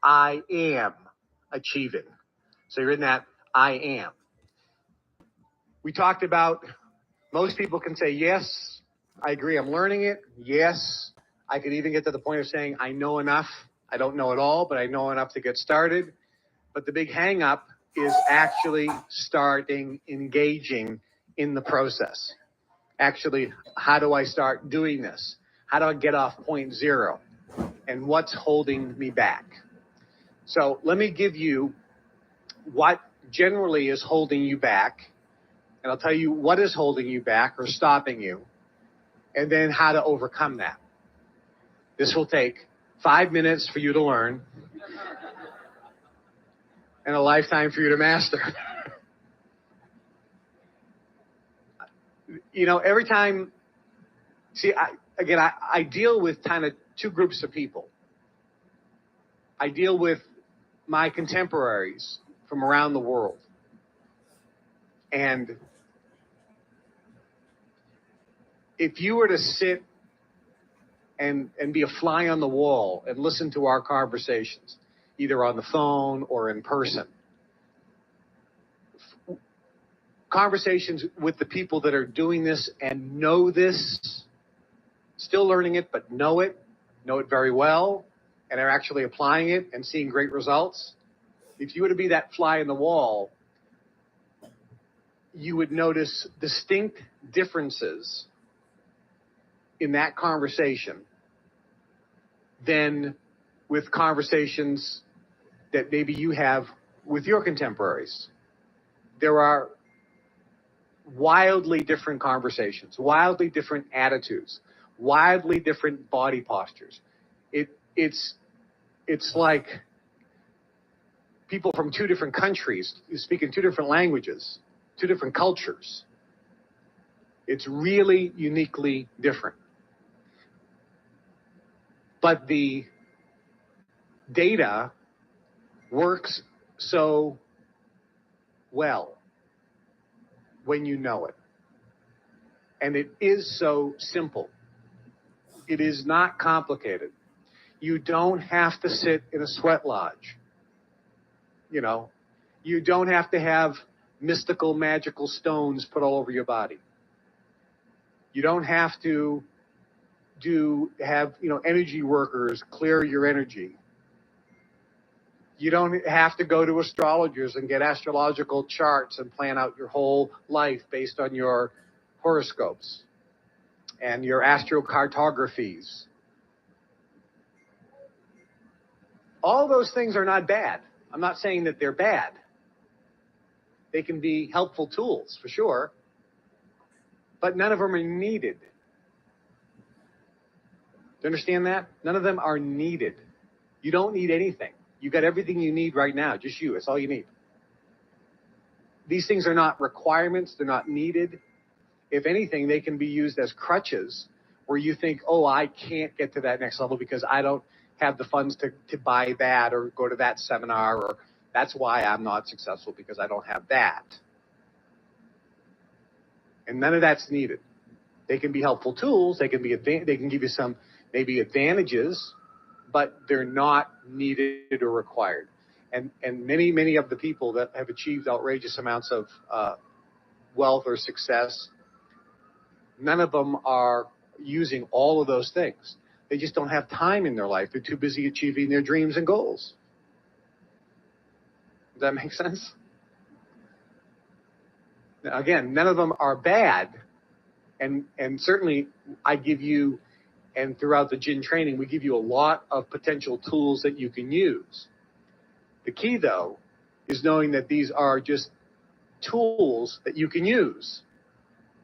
I am achieving. So you're in that I am. We talked about most people can say, yes, I agree, I'm learning it. Yes, I could even get to the point of saying, I know enough. I don't know it all, but I know enough to get started. But the big hang up is actually starting engaging in the process. Actually, how do I start doing this? How do I get off point zero? And what's holding me back? So let me give you what generally is holding you back. And I'll tell you what is holding you back or stopping you, and then how to overcome that. This will take 5 minutes for you to learn and a lifetime for you to master. You know, every time, see, I deal with kind of two groups of people. I deal with my contemporaries from around the world. And if you were to sit and be a fly on the wall and listen to our conversations, either on the phone or in person, conversations with the people that are doing this and know this, still learning it, but know it very well, and are actually applying it and seeing great results. If you were to be that fly in the wall, you would notice distinct differences in that conversation than with conversations that maybe you have with your contemporaries. There are wildly different conversations, wildly different attitudes, wildly different body postures. It's like people from two different countries speaking two different languages, two different cultures. It's really uniquely different. But the data works so well when you know it. And it is so simple. It is not complicated. You don't have to sit in a sweat lodge. You know, you don't have to have mystical, magical stones put all over your body. You don't have to have energy workers clear your energy. You don't have to go to astrologers and get astrological charts and plan out your whole life based on your horoscopes and your astrocartographies. All those things are not bad. I'm not saying that they're bad. They can be helpful tools, for sure, but none of them are needed. Do you understand that? None of them are needed. You don't need anything. You got everything you need right now, just you. That's all you need. These things are not requirements. They're not needed. If anything, they can be used as crutches where you think, oh, I can't get to that next level because I don't have the funds to buy that or go to that seminar, or that's why I'm not successful because I don't have that. And none of that's needed. They can be helpful tools. They can give you some maybe advantages, but they're not needed or required. And many of the people that have achieved outrageous amounts of wealth or success, none of them are using all of those things. They just don't have time in their life. They're too busy achieving their dreams and goals. Does that make sense? Now, again, none of them are bad. And certainly I give you, and throughout the Jinn training, we give you a lot of potential tools that you can use. The key, though, is knowing that these are just tools that you can use.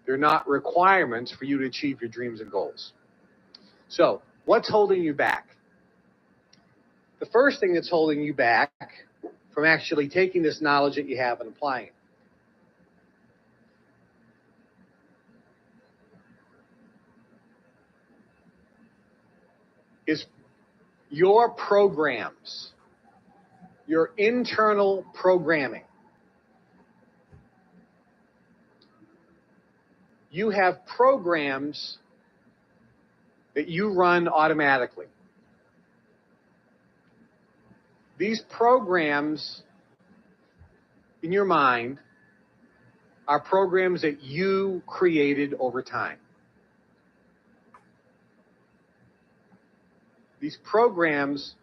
They're not requirements for you to achieve your dreams and goals. So, what's holding you back? The first thing that's holding you back from actually taking this knowledge that you have and applying it is your programs, your internal programming. You have programs that you run automatically. These programs in your mind are programs that you created over time. These programs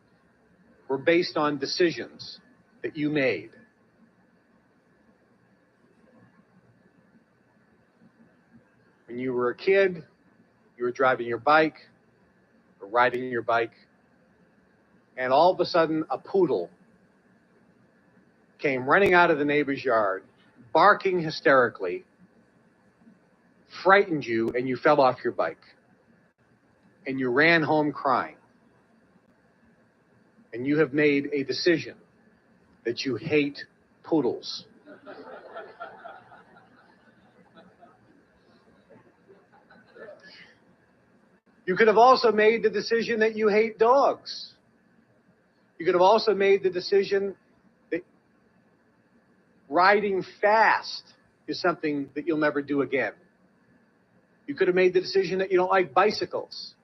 were based on decisions that you made. When you were a kid, you were driving your bike or riding your bike, and all of a sudden a poodle came running out of the neighbor's yard, barking hysterically, frightened you, and you fell off your bike. And you ran home crying. And you have made a decision that you hate poodles. You could have also made the decision that you hate dogs. You could have also made the decision that riding fast is something that you'll never do again. You could have made the decision that you don't like bicycles.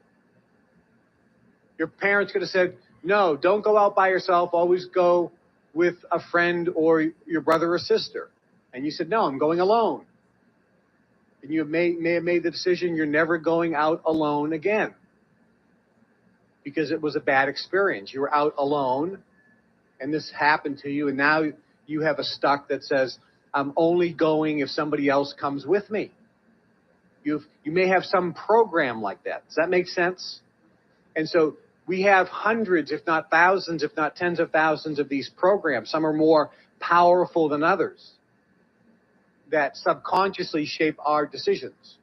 Your parents could have said, no, don't go out by yourself. Always go with a friend or your brother or sister. And you said, no, I'm going alone. And you may have made the decision you're never going out alone again because it was a bad experience. You were out alone and this happened to you, and now you have a stuck that says, I'm only going if somebody else comes with me. You may have some program like that. Does that make sense? And so we have hundreds, if not thousands, if not tens of thousands of these programs. Some are more powerful than others that subconsciously shape our decisions.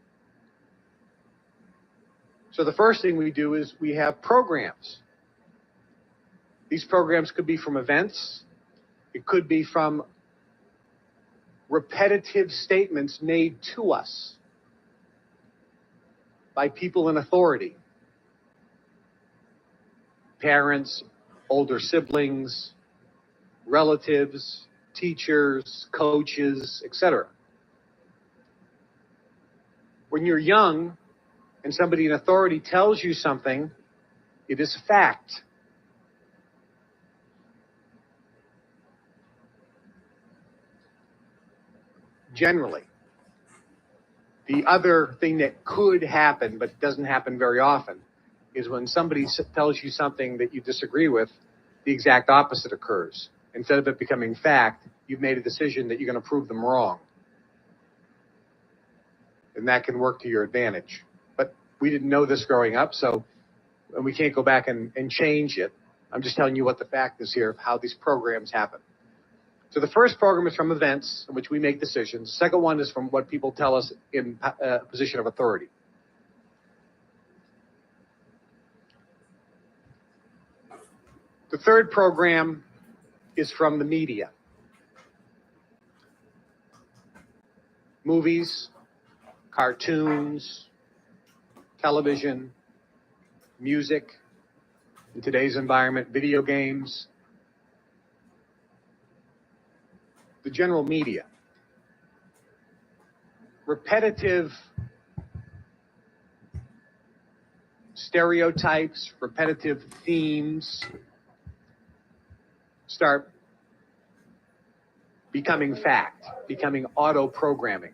So the first thing we do is we have programs. These programs could be from events. It could be from repetitive statements made to us by people in authority. Parents, older siblings, relatives, teachers, coaches, etc. When you're young and somebody in authority tells you something, it is fact. Generally. The other thing that could happen, but doesn't happen very often, is when somebody tells you something that you disagree with, the exact opposite occurs. Instead of it becoming fact, you've made a decision that you're going to prove them wrong. And that can work to your advantage. But we didn't know this growing up, so we can't go back and change it. I'm just telling you what the fact is here of how these programs happen. So the first program is from events in which we make decisions. The second one is from what people tell us in a position of authority. The third program is from the media. Movies, cartoons, television, music, in today's environment, video games, the general media. Repetitive stereotypes, repetitive themes start becoming fact, becoming auto-programming.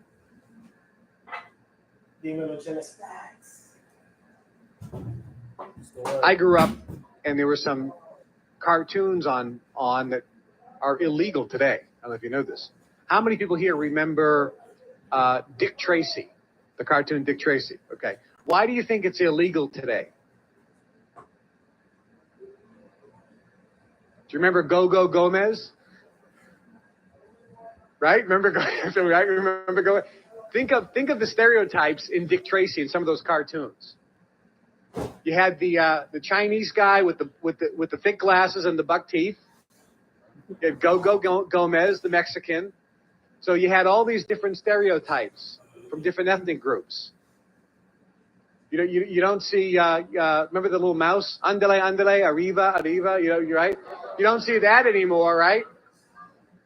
I grew up and there were some cartoons on that are illegal today. I don't know if you know this. How many people here remember Dick Tracy, the cartoon Dick Tracy? Okay. Why do you think it's illegal today? Do you remember Go-Go Gomez? Right? Remember Go? Think of the stereotypes in Dick Tracy and some of those cartoons. You had the Chinese guy with the thick glasses and the buck teeth. You had Go-Go Gomez, the Mexican. So you had all these different stereotypes from different ethnic groups. You don't see, remember the little mouse? Andale, andale, arriba, arriba, you're right? You don't see that anymore, right?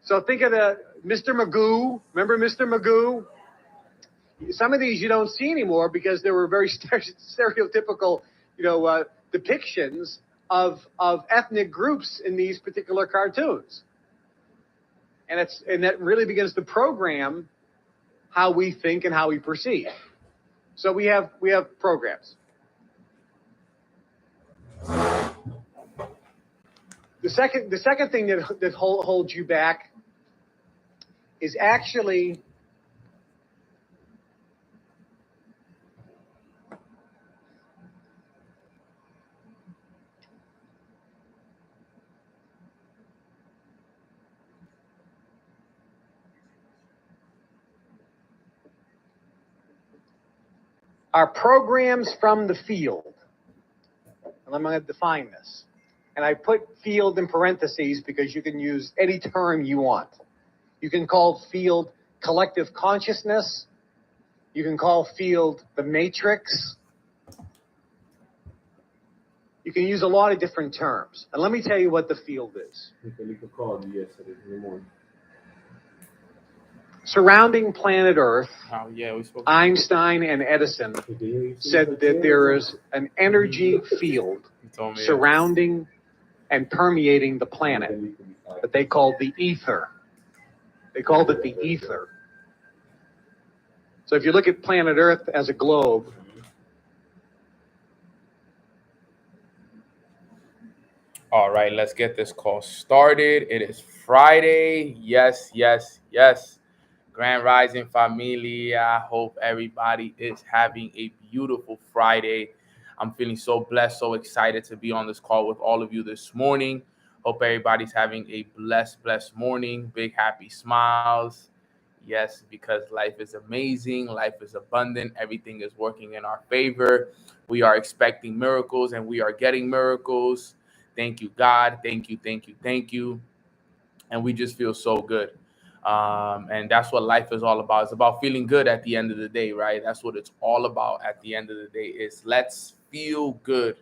So think of the Mr. Magoo. Remember Mr. Magoo? Some of these you don't see anymore because there were very stereotypical, depictions of ethnic groups in these particular cartoons. And that really begins to program how we think and how we perceive. So we have programs. The second thing that holds you back is actually our programs from the field. And I'm going to define this. And I put field in parentheses because you can use any term you want. You can call field collective consciousness. You can call field the matrix. You can use a lot of different terms. And let me tell you what the field is. Surrounding planet Earth, Einstein and Edison said that there is an energy field surrounding and permeating the planet that they called the ether. They called it the ether. So if you look at planet Earth as a globe, all right, let's get this call started. It is Friday. Yes, yes, yes. Grand Rising Familia. I hope everybody is having a beautiful Friday. I'm feeling so blessed, so excited to be on this call with all of you this morning. Hope everybody's having a blessed morning. Big happy smiles. Yes, because life is amazing. Life is abundant. Everything is working in our favor. We are expecting miracles and we are getting miracles. Thank you, God. Thank you, thank you, thank you. And we just feel so good. And that's what life is all about. It's about feeling good at the end of the day, right? That's what it's all about at the end of the day is let's feel good.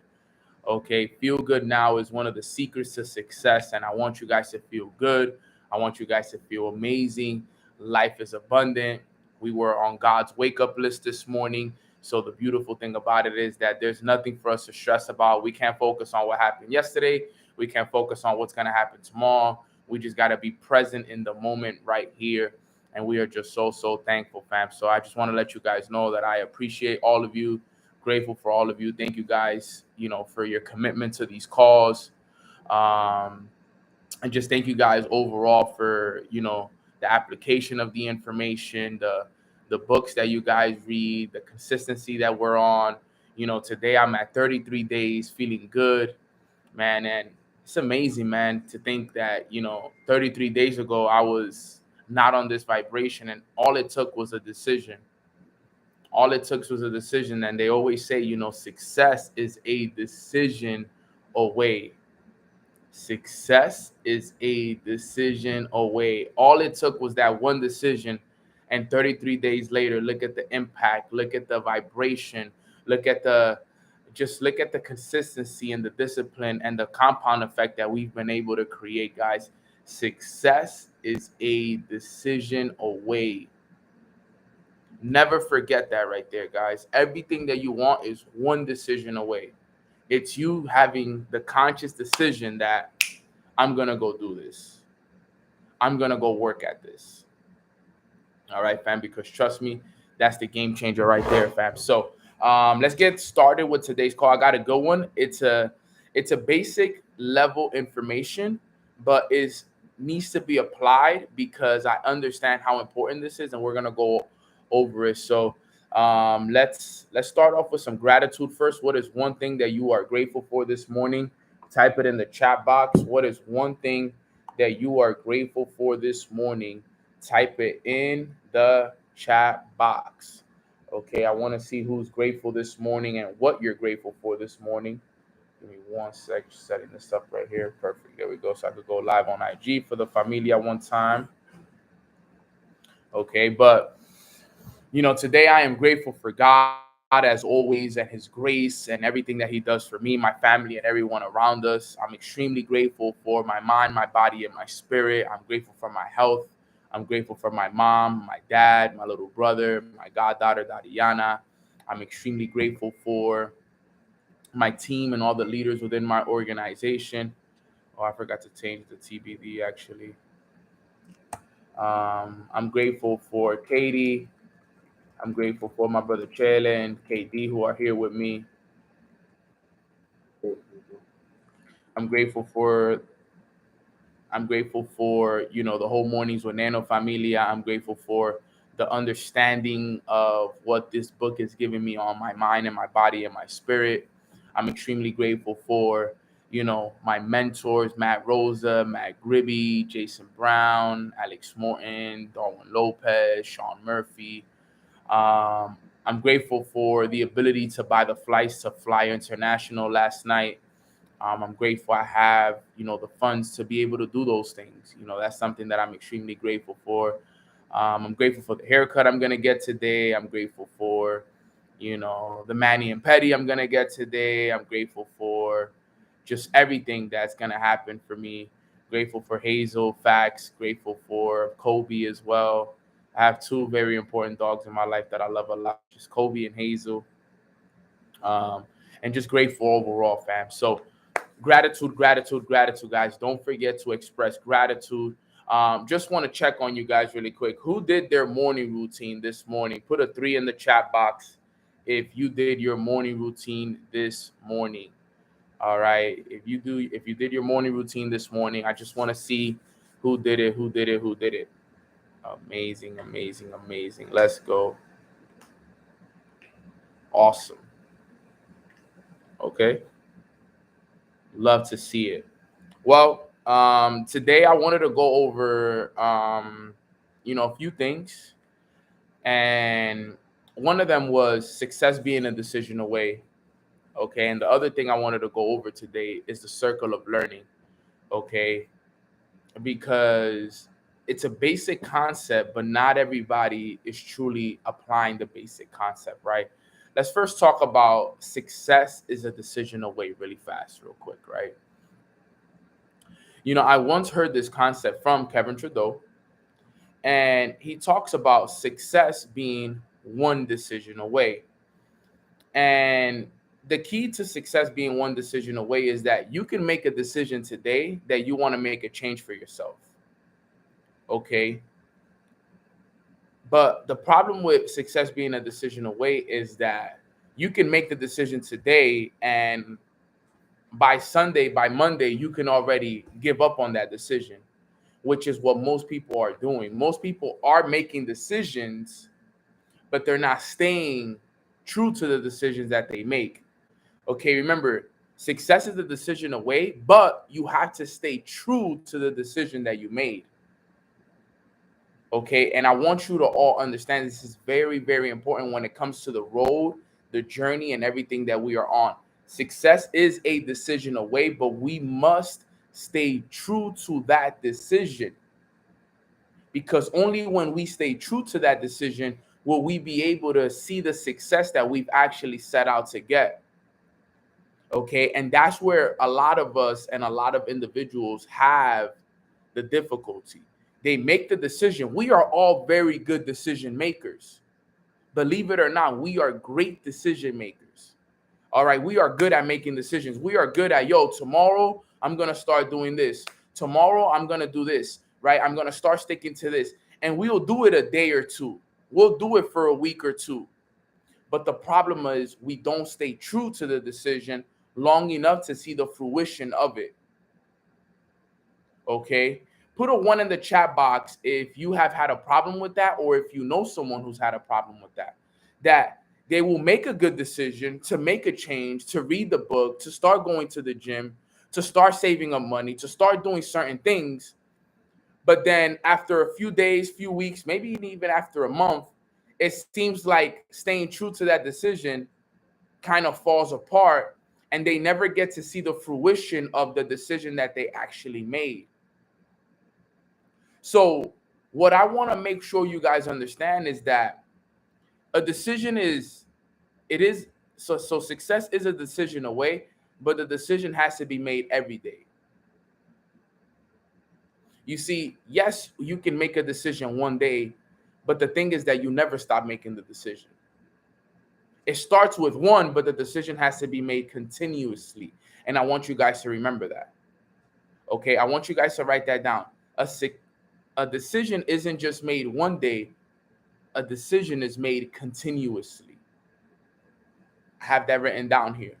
Okay, feel good now is one of the secrets to success. And I want you guys to feel good. I want you guys to feel amazing. Life is abundant. We were on God's wake up list this morning. So the beautiful thing about it is that there's nothing for us to stress about. We can't focus on what happened yesterday. We can't focus on what's going to happen tomorrow. We just got to be present in the moment right here. And we are just so thankful, fam. So I just want to let you guys know that I appreciate all of you. Grateful for all of you. Thank you guys, for your commitment to these calls. And just thank you guys overall for, the application of the information, the books that you guys read, the consistency that we're on. Today I'm at 33 days feeling good, man. And it's amazing, man, to think that, 33 days ago, I was not on this vibration and all it took was a decision. All it took was a decision. And they always say, success is a decision away. Success is a decision away. All it took was that one decision. And 33 days later, look at the impact, look at the vibration, look at the consistency and the discipline and the compound effect that we've been able to create, guys. Success is a decision away. Never forget that right there, guys. Everything that you want is one decision away. It's you having the conscious decision that I'm going to go do this. I'm going to go work at this. All right, fam, because trust me, that's the game changer right there, fam. So let's get started with today's call. I got a good one. It's a basic level information, but it needs to be applied because I understand how important this is, and we're going to go over it. So let's start off with some gratitude first. What is one thing that you are grateful for this morning? Type it in the chat box. What is one thing that you are grateful for this morning? Type it in the chat box. Okay, I want to see who's grateful this morning and what you're grateful for this morning. Give me one sec, setting this up right here. Perfect. There we go. So I could go live on IG for the familia one time. Okay, but today I am grateful for God as always and his grace and everything that he does for me, my family, and everyone around us. I'm extremely grateful for my mind, my body, and my spirit. I'm grateful for my health. I'm grateful for my mom, my dad, my little brother, my goddaughter, Dadiana. I'm extremely grateful for my team and all the leaders within my organization. Oh, I forgot to change the TBD actually. I'm grateful for Katie. I'm grateful for my brother Chele and KD who are here with me. I'm grateful for the whole mornings with Nano Familia. I'm grateful for the understanding of what this book is giving me on my mind and my body and my spirit. I'm extremely grateful for my mentors, Matt Rosa, Matt Gribby, Jason Brown, Alex Morton, Darwin Lopez, Sean Murphy. I'm grateful for the ability to buy the flights to fly international last night. I'm grateful I have, the funds to be able to do those things. That's something that I'm extremely grateful for. I'm grateful for the haircut I'm going to get today. I'm grateful for, the Manny and Petty I'm going to get today. I'm grateful for just everything that's going to happen for me. Grateful for Hazel, Fax. Grateful for Kobe as well. I have two very important dogs in my life that I love a lot, just Kobe and Hazel. Um, and just grateful overall, fam. So, gratitude, gratitude, gratitude, guys. Don't forget to express gratitude. Just want to check on you guys really quick. Who did their morning routine this morning? Put a 3 in the chat box if you did your morning routine this morning. All right. If you did your morning routine this morning, I just want to see who did it, who did it, who did it. Amazing, amazing, amazing. Let's go. Awesome. Okay. Love to see it. Well, today I wanted to go over, a few things, and one of them was success being a decision away. Okay, and the other thing I wanted to go over today is the circle of learning. Okay, because it's a basic concept, but not everybody is truly applying the basic concept, right? Let's first talk about success is a decision away really fast, real quick, right? I once heard this concept from Kevin Trudeau, and he talks about success being one decision away. And the key to success being one decision away is that you can make a decision today that you want to make a change for yourself. Okay. But the problem with success being a decision away is that you can make the decision today, and by Sunday, by Monday, you can already give up on that decision, which is what most people are doing. Most people are making decisions, but they're not staying true to the decisions that they make. Okay, remember, success is a decision away, but you have to stay true to the decision that you made. Okay, and I want you to all understand this is very, very important when it comes to the road, the journey, and everything that we are on. Success is a decision away, but we must stay true to that decision, because only when we stay true to that decision will we be able to see the success that we've actually set out to get. Okay, and that's where a lot of us and a lot of individuals have the difficulty. They make the decision. We are all very good decision makers. Believe it or not, we are great decision makers. All right, we are good at making decisions. We are good at, tomorrow I'm going to start doing this. Tomorrow I'm going to do this, right? I'm going to start sticking to this. And we'll do it a day or two. We'll do it for a week or two. But the problem is we don't stay true to the decision long enough to see the fruition of it. Okay? Put a 1 in the chat box if you have had a problem with that, or if you know someone who's had a problem with that. That they will make a good decision to make a change, to read the book, to start going to the gym, to start saving up money, to start doing certain things. But then after a few days, few weeks, maybe even after a month, it seems like staying true to that decision kind of falls apart, and they never get to see the fruition of the decision that they actually made. So what I want to make sure you guys understand is that a decision so success is a decision away, but the decision has to be made every day. You see, yes, you can make a decision one day, but the thing is that you never stop making the decision. It starts with one, but the decision has to be made continuously. And I want you guys to remember that. Okay, I want you guys to write that down. A decision isn't just made one day, a decision is made continuously. I have that written down here.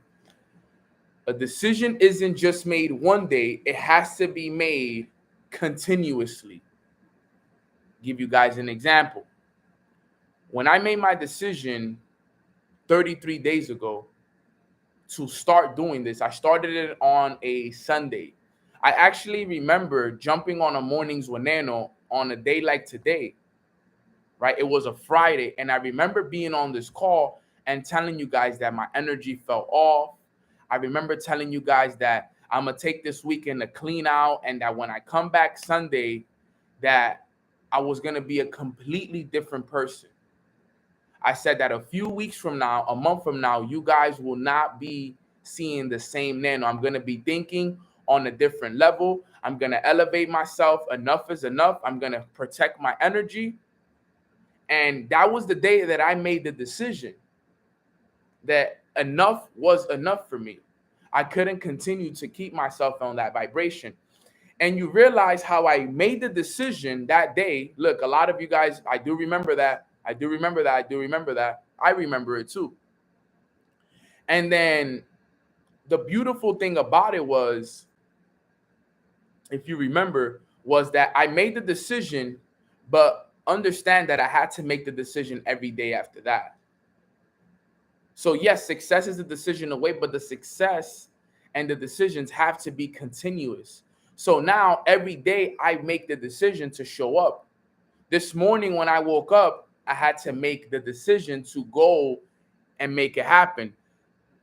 A decision isn't just made one day, it has to be made continuously. Give you guys an example. When I made my decision 33 days ago to start doing this, I started it on a Sunday. I actually remember jumping on a mornings with Nano on a day like today, right? It was a Friday, and I remember being on this call and telling you guys that my energy fell off. I remember telling you guys that I'm gonna take this weekend to clean out, and that when I come back Sunday, that I was gonna be a completely different person. I said that a few weeks from now, a month from now, you guys will not be seeing the same Nano. I'm gonna be thinking on a different level. I'm gonna elevate myself. Enough is enough. I'm gonna protect my energy. And that was the day that I made the decision that enough was enough for me. I couldn't continue to keep myself on that vibration. And you realize how I made the decision that day. Look, a lot of you guys, I do remember that. I do remember that. I do remember that. I remember it too. And then the beautiful thing about it was, if you remember, was that I made the decision, but understand that I had to make the decision every day after that. So yes, success is the decision away, but the success and the decisions have to be continuous. So now every day I make the decision to show up. This morning when I woke up, I had to make the decision to go and make it happen.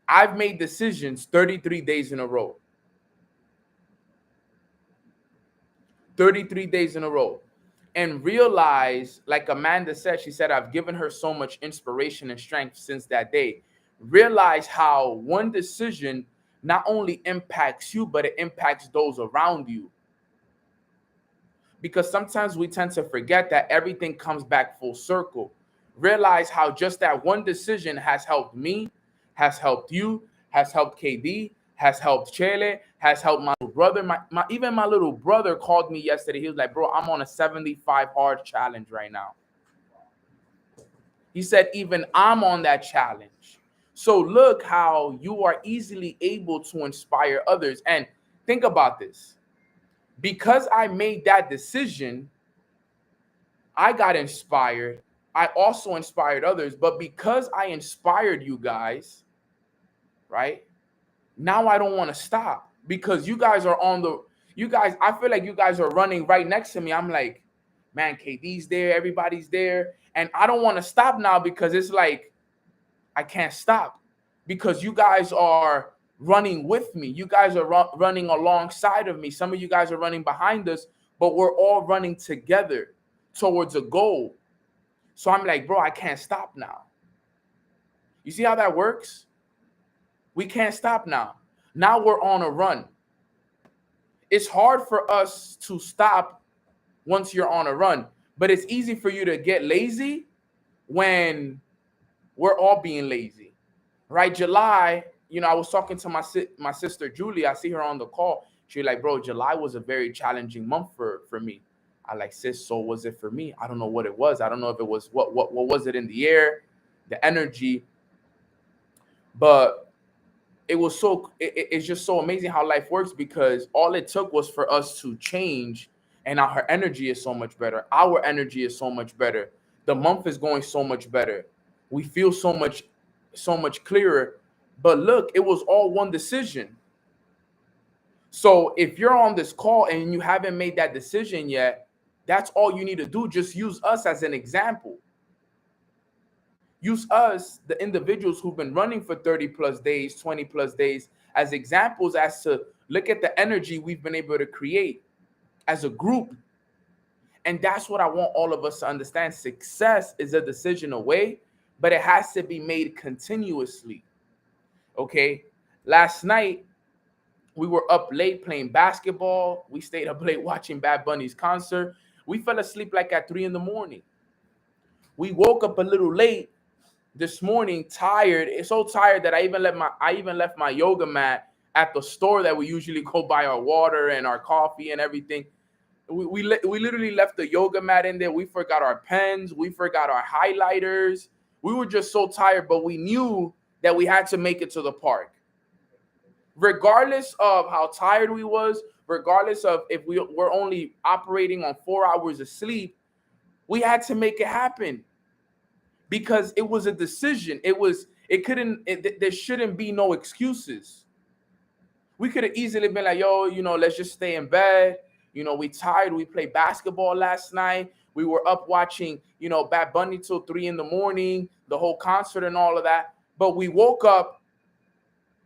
I've made decisions 33 days in a row. 33 days in a row. And realize, like Amanda said, she said, I've given her so much inspiration and strength since that day. Realize how one decision not only impacts you, but it impacts those around you. Because sometimes we tend to forget that everything comes back full circle. Realize how just that one decision has helped me, has helped you, has helped KD, has helped Chele, has helped my little brother. Even my little brother called me yesterday. He was like, bro, I'm on a 75 hard challenge right now. He said, even I'm on that challenge. So look how you are easily able to inspire others. And think about this. Because I made that decision, I got inspired. I also inspired others. But because I inspired you guys, right? Now I don't want to stop because you guys are I feel like you guys are running right next to me. I'm like, man, KD's there, everybody's there. And I don't want to stop now because it's like, I can't stop because you guys are running with me. You guys are running alongside of me. Some of you guys are running behind us, but we're all running together towards a goal. So I'm like, bro, I can't stop now. You see how that works? We can't stop now. Now we're on a run. It's hard for us to stop once you're on a run, but it's easy for you to get lazy when we're all being lazy, right? July, I was talking to my sister Julie. I see her on the call. She's like, bro, July was a very challenging month for me. I like, sis, so was it for me? I don't know what it was. I don't know if it was what was it in the air, the energy, but it's just so amazing how life works because all it took was for us to change, and now her energy is so much better. Our energy is so much better. The month is going so much better. We feel so much clearer. But look, it was all one decision. So if you're on this call and you haven't made that decision yet, that's all you need to do. Just use us as an example. Use us, the individuals who've been running for 30 plus days, 20 plus days, as examples as to look at the energy we've been able to create as a group. And that's what I want all of us to understand. Success is a decision away, but it has to be made continuously. Okay. Last night, we were up late playing basketball. We stayed up late watching Bad Bunny's concert. We fell asleep like at 3 a.m. We woke up a little late this morning, tired. It's so tired that I even left my yoga mat at the store that we usually go buy our water and our coffee and everything. We literally left the yoga mat in there. We forgot our pens. We forgot our highlighters. We were just so tired, but we knew that we had to make it to the park. Regardless of how tired we was, regardless of if we were only operating on 4 hours of sleep, we had to make it happen because it was a decision. There shouldn't be no excuses. We could have easily been like, yo, let's just stay in bed. We tired. We played basketball last night. We were up watching, Bad Bunny till 3 a.m, the whole concert and all of that. But we woke up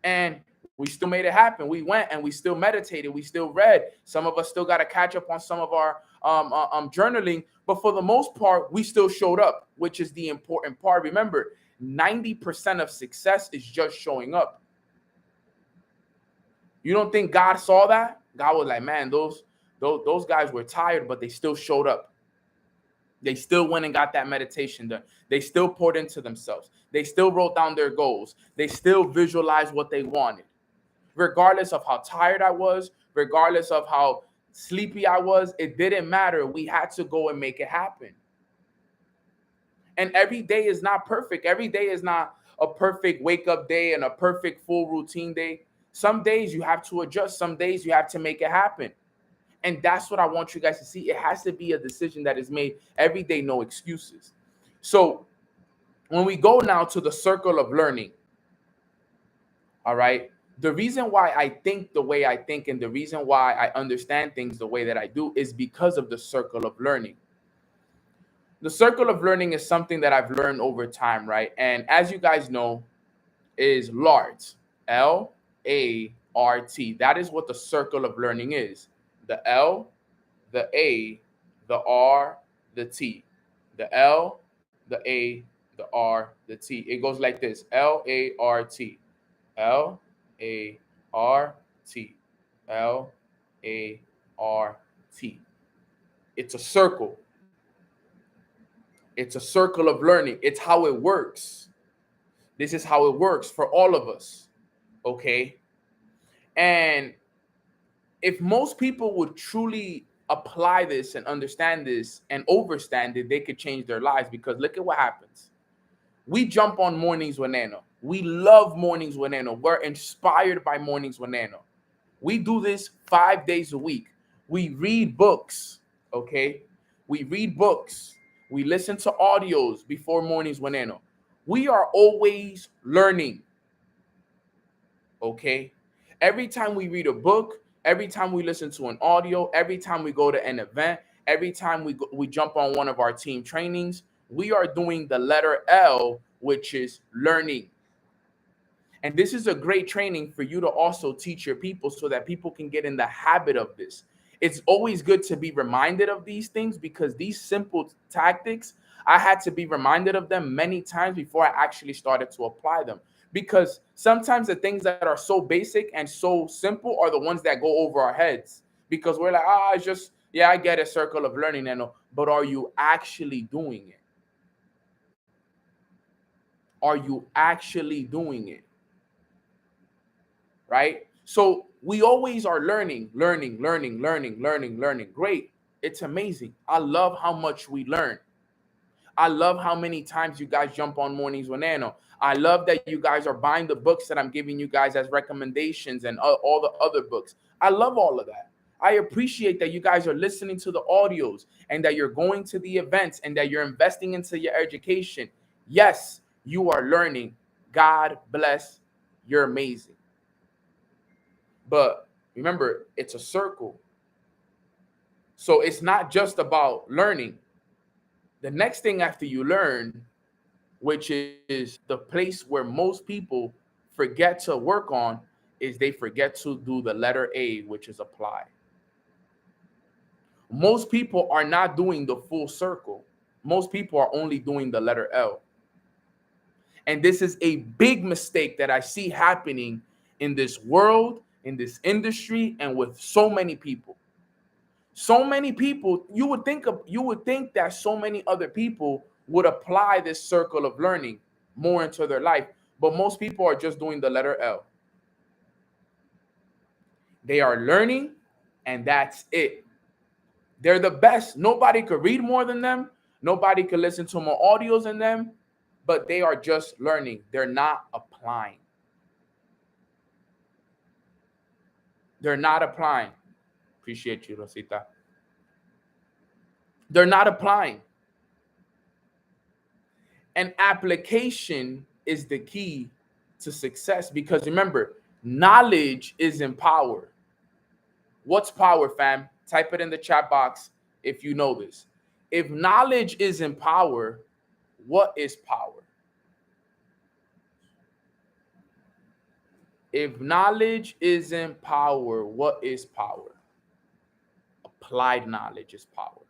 and we still made it happen. We went and we still meditated. We still read. Some of us still got to catch up on some of our journaling. But for the most part, we still showed up, which is the important part. Remember, 90% of success is just showing up. You don't think God saw that? God was like, man, those guys were tired, but they still showed up. They still went and got that meditation done. They still poured into themselves. They still wrote down their goals. They still visualized what they wanted. Regardless of how tired I was, regardless of how sleepy I was, it didn't matter. We had to go and make it happen. And every day is not perfect. Every day is not a perfect wake up day and a perfect full routine day. Some days you have to adjust. Some days you have to make it happen. And that's what I want you guys to see. It has to be a decision that is made every day, no excuses. So when we go now to the circle of learning, all right, the reason why I think the way I think and the reason why I understand things the way that I do is because of the circle of learning. The circle of learning is something that I've learned over time, right? And as you guys know, is LART, LART. That is what the circle of learning is. The L, the A, the R, the T. The L, the A, the R, the T. It goes like this: LART, LART, LART. It's a circle. It's a circle of learning. It's how it works. This is how it works for all of us. Okay. And if most people would truly apply this and understand this and overstand it, they could change their lives, because look at what happens. We jump on Mornings with Nano. We love Mornings with Nano. We're inspired by Mornings with Nano. We do this 5 days a week. We read books, okay? We read books. We listen to audios before Mornings with Nano. We are always learning, okay? Every time we read a book, every time we listen to an audio, every time we go to an event, every time we jump on one of our team trainings, we are doing the letter L, which is learning. And this is a great training for you to also teach your people so that people can get in the habit of this. It's always good to be reminded of these things, because these simple tactics, I had to be reminded of them many times before I actually started to apply them. Because sometimes the things that are so basic and so simple are the ones that go over our heads, because we're like, it's just, yeah, I get a circle of learning, but are you actually doing it? Are you actually doing it? Right? So we always are learning. Great. It's amazing. I love how much we learn. I love how many times you guys jump on Mornings with Nano. I love that you guys are buying the books that I'm giving you guys as recommendations and all the other books. I love all of that. I appreciate that you guys are listening to the audios and that you're going to the events and that you're investing into your education. Yes, you are learning. God bless. You're amazing. But remember, it's a circle. So it's not just about learning. The next thing after you learn, which is the place where most people forget to work on, is they forget to do the letter A, which is apply. Most people are not doing the full circle. Most people are only doing the letter L. And this is a big mistake that I see happening in this world, in this industry, and with so many people. So many people, you would think that so many other people would apply this circle of learning. more into their life. But most people are just doing the letter L. They are learning, and that's it. They're the best. Nobody could read more than them. Nobody could listen to more audios than them, but they are just learning. They're not applying. They're not applying. Appreciate you, Rosita. They're not applying. And application is the key to success, because remember, knowledge is in power. What's power, fam? Type it in the chat box if you know this. If knowledge is in power, what is power? If knowledge is in power, what is power? Applied knowledge is power.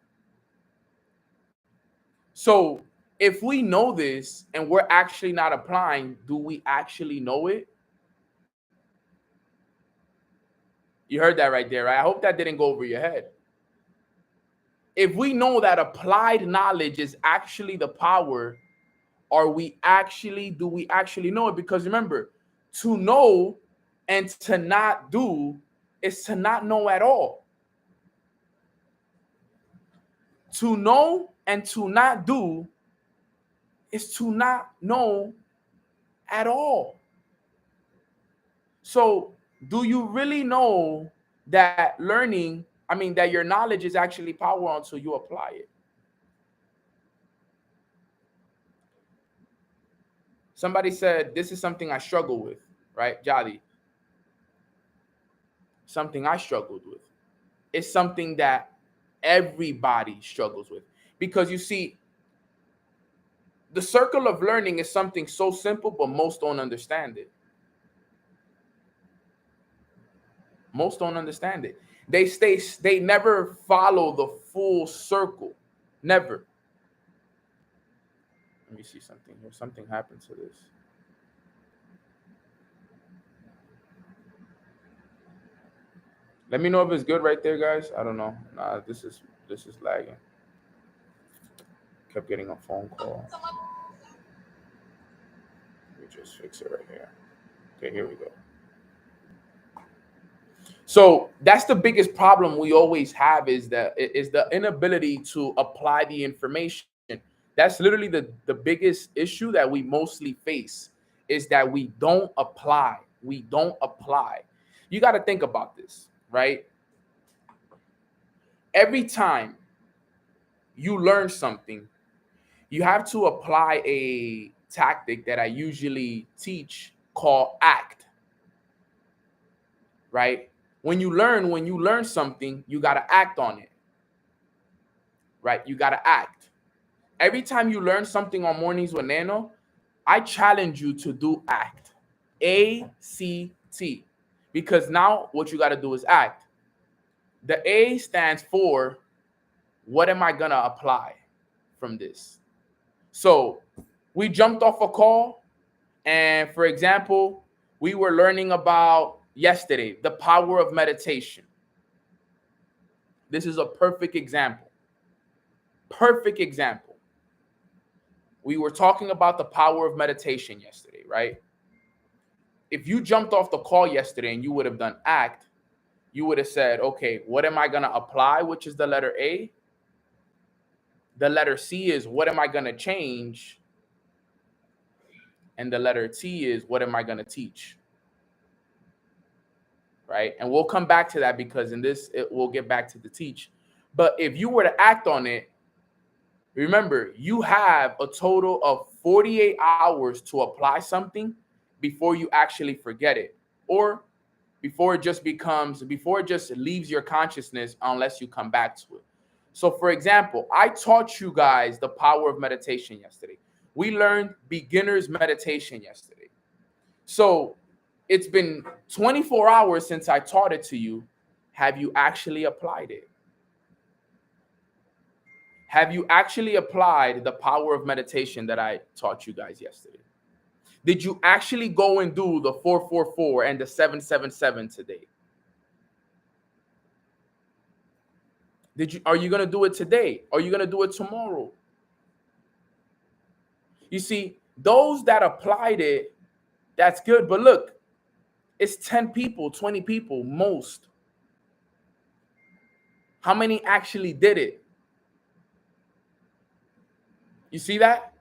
So if we know this and we're actually not applying, do we actually know it? You heard that right there, right? I hope that didn't go over your head. If we know that applied knowledge is actually the power, do we actually know it? Because remember, to know and to not do is to not know at all. To know and to not do is to not know at all. So, do you really know that that your knowledge is actually power until you apply it? Somebody said, this is something I struggle with, right? Jadi, something I struggled with. It's something that everybody struggles with. Because you see, the circle of learning is something so simple, but most don't understand it. Most don't understand it. They never follow the full circle. Never. Let me see something here. Something happened to this. Let me know if it's good right there, guys. I don't know. Nah, this is lagging. Kept getting a phone call. Let me just fix it right here. Okay, here we go. So that's the biggest problem we always have, is the inability to apply the information. That's literally the biggest issue that we mostly face, is that we don't apply. We don't apply. You got to think about this, right? Every time you learn something, you have to apply a tactic that I usually teach called ACT, right? When you learn something, you got to act on it, right? You got to act. Every time you learn something on Mornings with Nano, I challenge you to do ACT. ACT. Because now what you got to do is act. The A stands for, what am I going to apply from this? So we jumped off a call, and for example, we were learning about yesterday, the power of meditation. This is a perfect example. Perfect example. We were talking about the power of meditation yesterday, right? If you jumped off the call yesterday and you would have done ACT, you would have said, okay, what am I going to apply, which is the letter A? The letter C is, what am I going to change? And the letter T is, what am I going to teach? Right? And we'll come back to that, because in this, we'll get back to the teach. But if you were to act on it, remember, you have a total of 48 hours to apply something before you actually forget it, or before it just leaves your consciousness, unless you come back to it. So for example, I taught you guys the power of meditation yesterday. We learned beginner's meditation yesterday. So it's been 24 hours since I taught it to you. Have you actually applied it? Have you actually applied the power of meditation that I taught you guys yesterday? Did you actually go and do the 444 and the 777 today? Are you going to do it today? Are you going to do it tomorrow? You see, Those that applied it, that's good. But look, it's 10 people, 20 people, most. How many actually did it? You see that?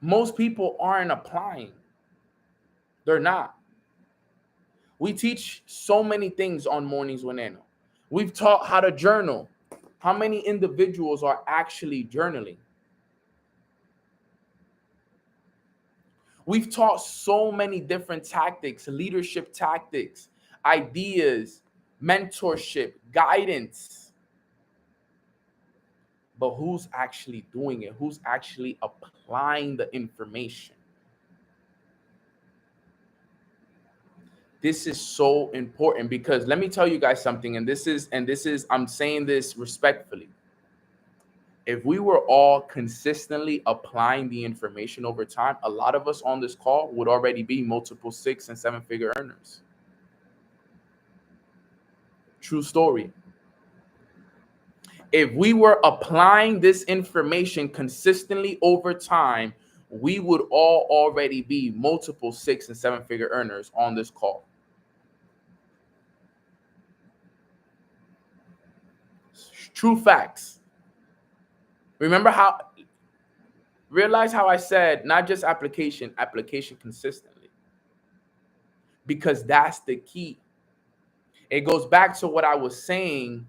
Most people aren't applying. They're not. We teach so many things on Mornings with Nano. We've taught how to journal. How many individuals are actually journaling? We've taught so many different tactics, leadership tactics, ideas, mentorship, guidance. But who's actually doing it? Who's actually applying the information? This is so important because let me tell you guys something, and this is I'm saying this respectfully. If we were all consistently applying the information over time, a lot of us on this call would already be multiple 6- and 7-figure earners. True story. If we were applying this information consistently over time, we would all already be multiple 6- and 7-figure earners on this call. True facts. Realize how I said not just application consistently, because that's the key. It goes back to what I was saying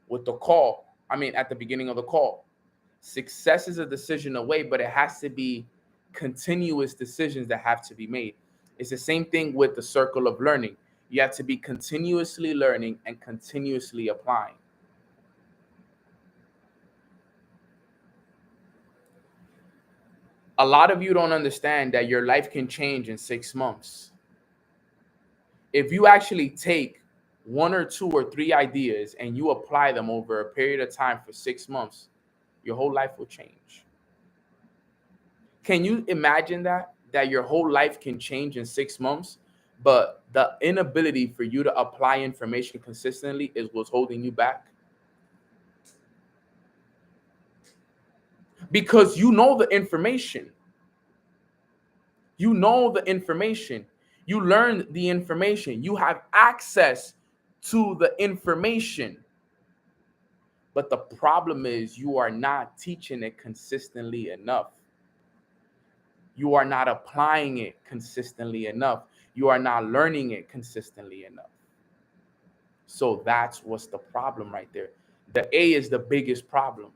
with the call. At the beginning of the call, success is a decision away, but it has to be continuous decisions that have to be made. It's the same thing with the circle of learning. You have to be continuously learning and continuously applying. A lot of you don't understand that your life can change in 6 months. If you actually take 1 or 2 or 3 ideas and you apply them over a period of time for 6 months, your whole life will change. Can you imagine that your whole life can change in 6 months, but the inability for you to apply information consistently is what's holding you back? Because you know the information. You know the information. You learned the information. You have access to the information. But the problem is you are not teaching it consistently enough. You are not applying it consistently enough. You are not learning it consistently enough. So that's what's the problem right there. The A is the biggest problem.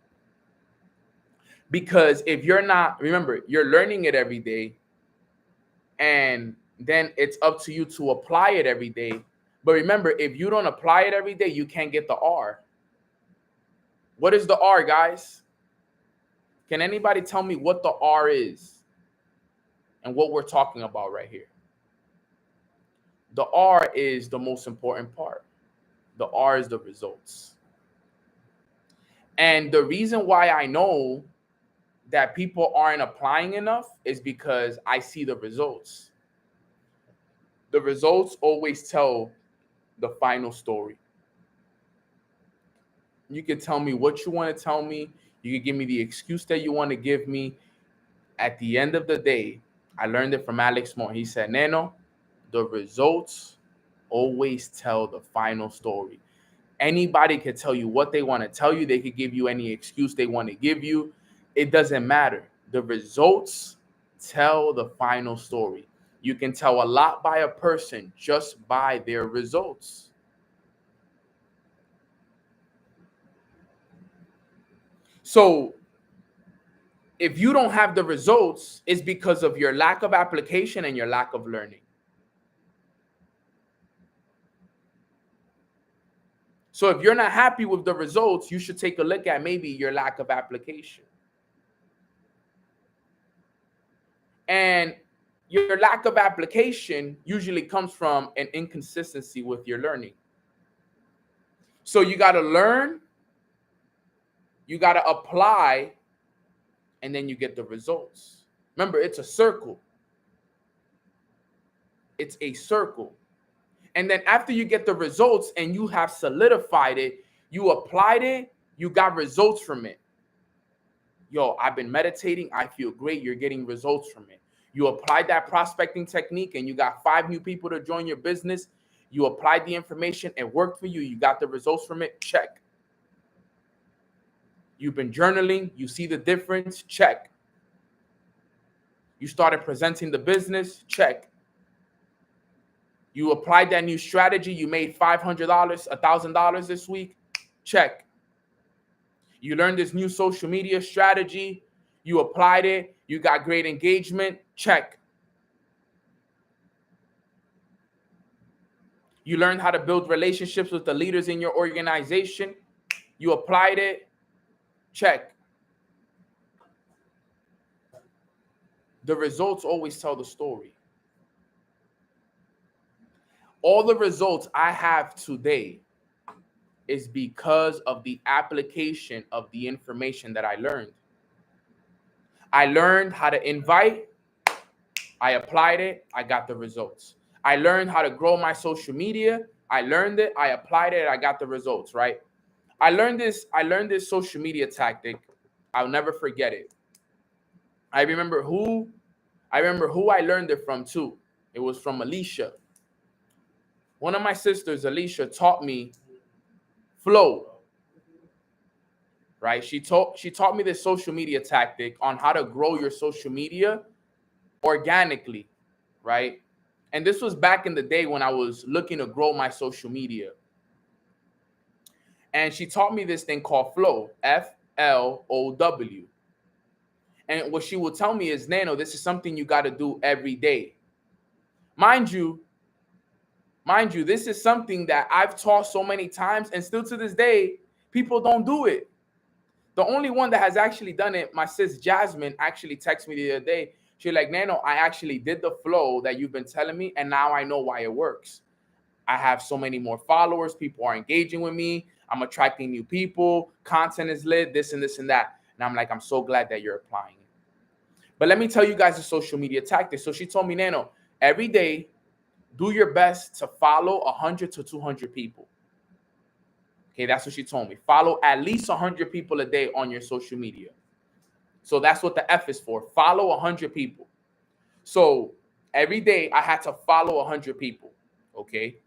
Because if you're not, remember, you're learning it every day, and then it's up to you to apply it every day. But remember, if you don't apply it every day, you can't get the R. What is the R, guys? Can anybody tell me what the R is and what we're talking about right here? The R is the most important part. The R is the results. And the reason why I know that people aren't applying enough is because I see the results. The results always tell the final story. You can tell me what you want to tell me. You can give me the excuse that you want to give me. At the end of the day, I learned it from Alex Moore. He said, Nano, the results always tell the final story. Anybody can tell you what they want to tell you. They could give you any excuse they want to give you. It doesn't matter. The results tell the final story. You can tell a lot by a person just by their results. So if you don't have the results, it's because of your lack of application and your lack of learning. So if you're not happy with the results, you should take a look at maybe your lack of application. And your lack of application usually comes from an inconsistency with your learning. So you got to learn, you got to apply, and then you get the results. Remember, it's a circle. It's a circle. And then after you get the results and you have solidified it, you applied it, you got results from it. Yo, I've been meditating. I feel great. You're getting results from it. You applied that prospecting technique and you got 5 new people to join your business. You applied the information. It worked for you. You got the results from it. Check. You've been journaling. You see the difference. Check. You started presenting the business. Check. You applied that new strategy. You made $500, $1,000 this week. Check. You learned this new social media strategy. You applied it. You got great engagement. Check. You learned how to build relationships with the leaders in your organization. You applied it. Check. The results always tell the story. All the results I have today is because of the application of the information that I learned. I learned how to invite. I applied it. I got the results. I learned how to grow my social media. I learned it. I applied it. I got the results, right? I learned this social media tactic. I'll never forget it. I remember who I learned it from too. It was from Alicia. One of my sisters, Alicia, taught me flow. Right? She taught me this social media tactic on how to grow your social media organically, right? And this was back in the day when I was looking to grow my social media. And she taught me this thing called flow, FLOW. And what she would tell me is, Nano, this is something you got to do every day. Mind you, this is something that I've taught so many times, and still to this day, people don't do it. The only one that has actually done it, my sis Jasmine, actually texted me the other day. She's like, Nano, I actually did the flow that you've been telling me, and now I know why it works. I have so many more followers. People are engaging with me. I'm attracting new people. Content is lit, this and this and that. And I'm like, I'm so glad that you're applying it. But let me tell you guys the social media tactics. So she told me, Nano, every day, do your best to follow 100 to 200 people. Okay, that's what she told me. Follow at least 100 people a day on your social media. So that's what the F is for. Follow 100 people. So every day I had to follow 100 people. Okay.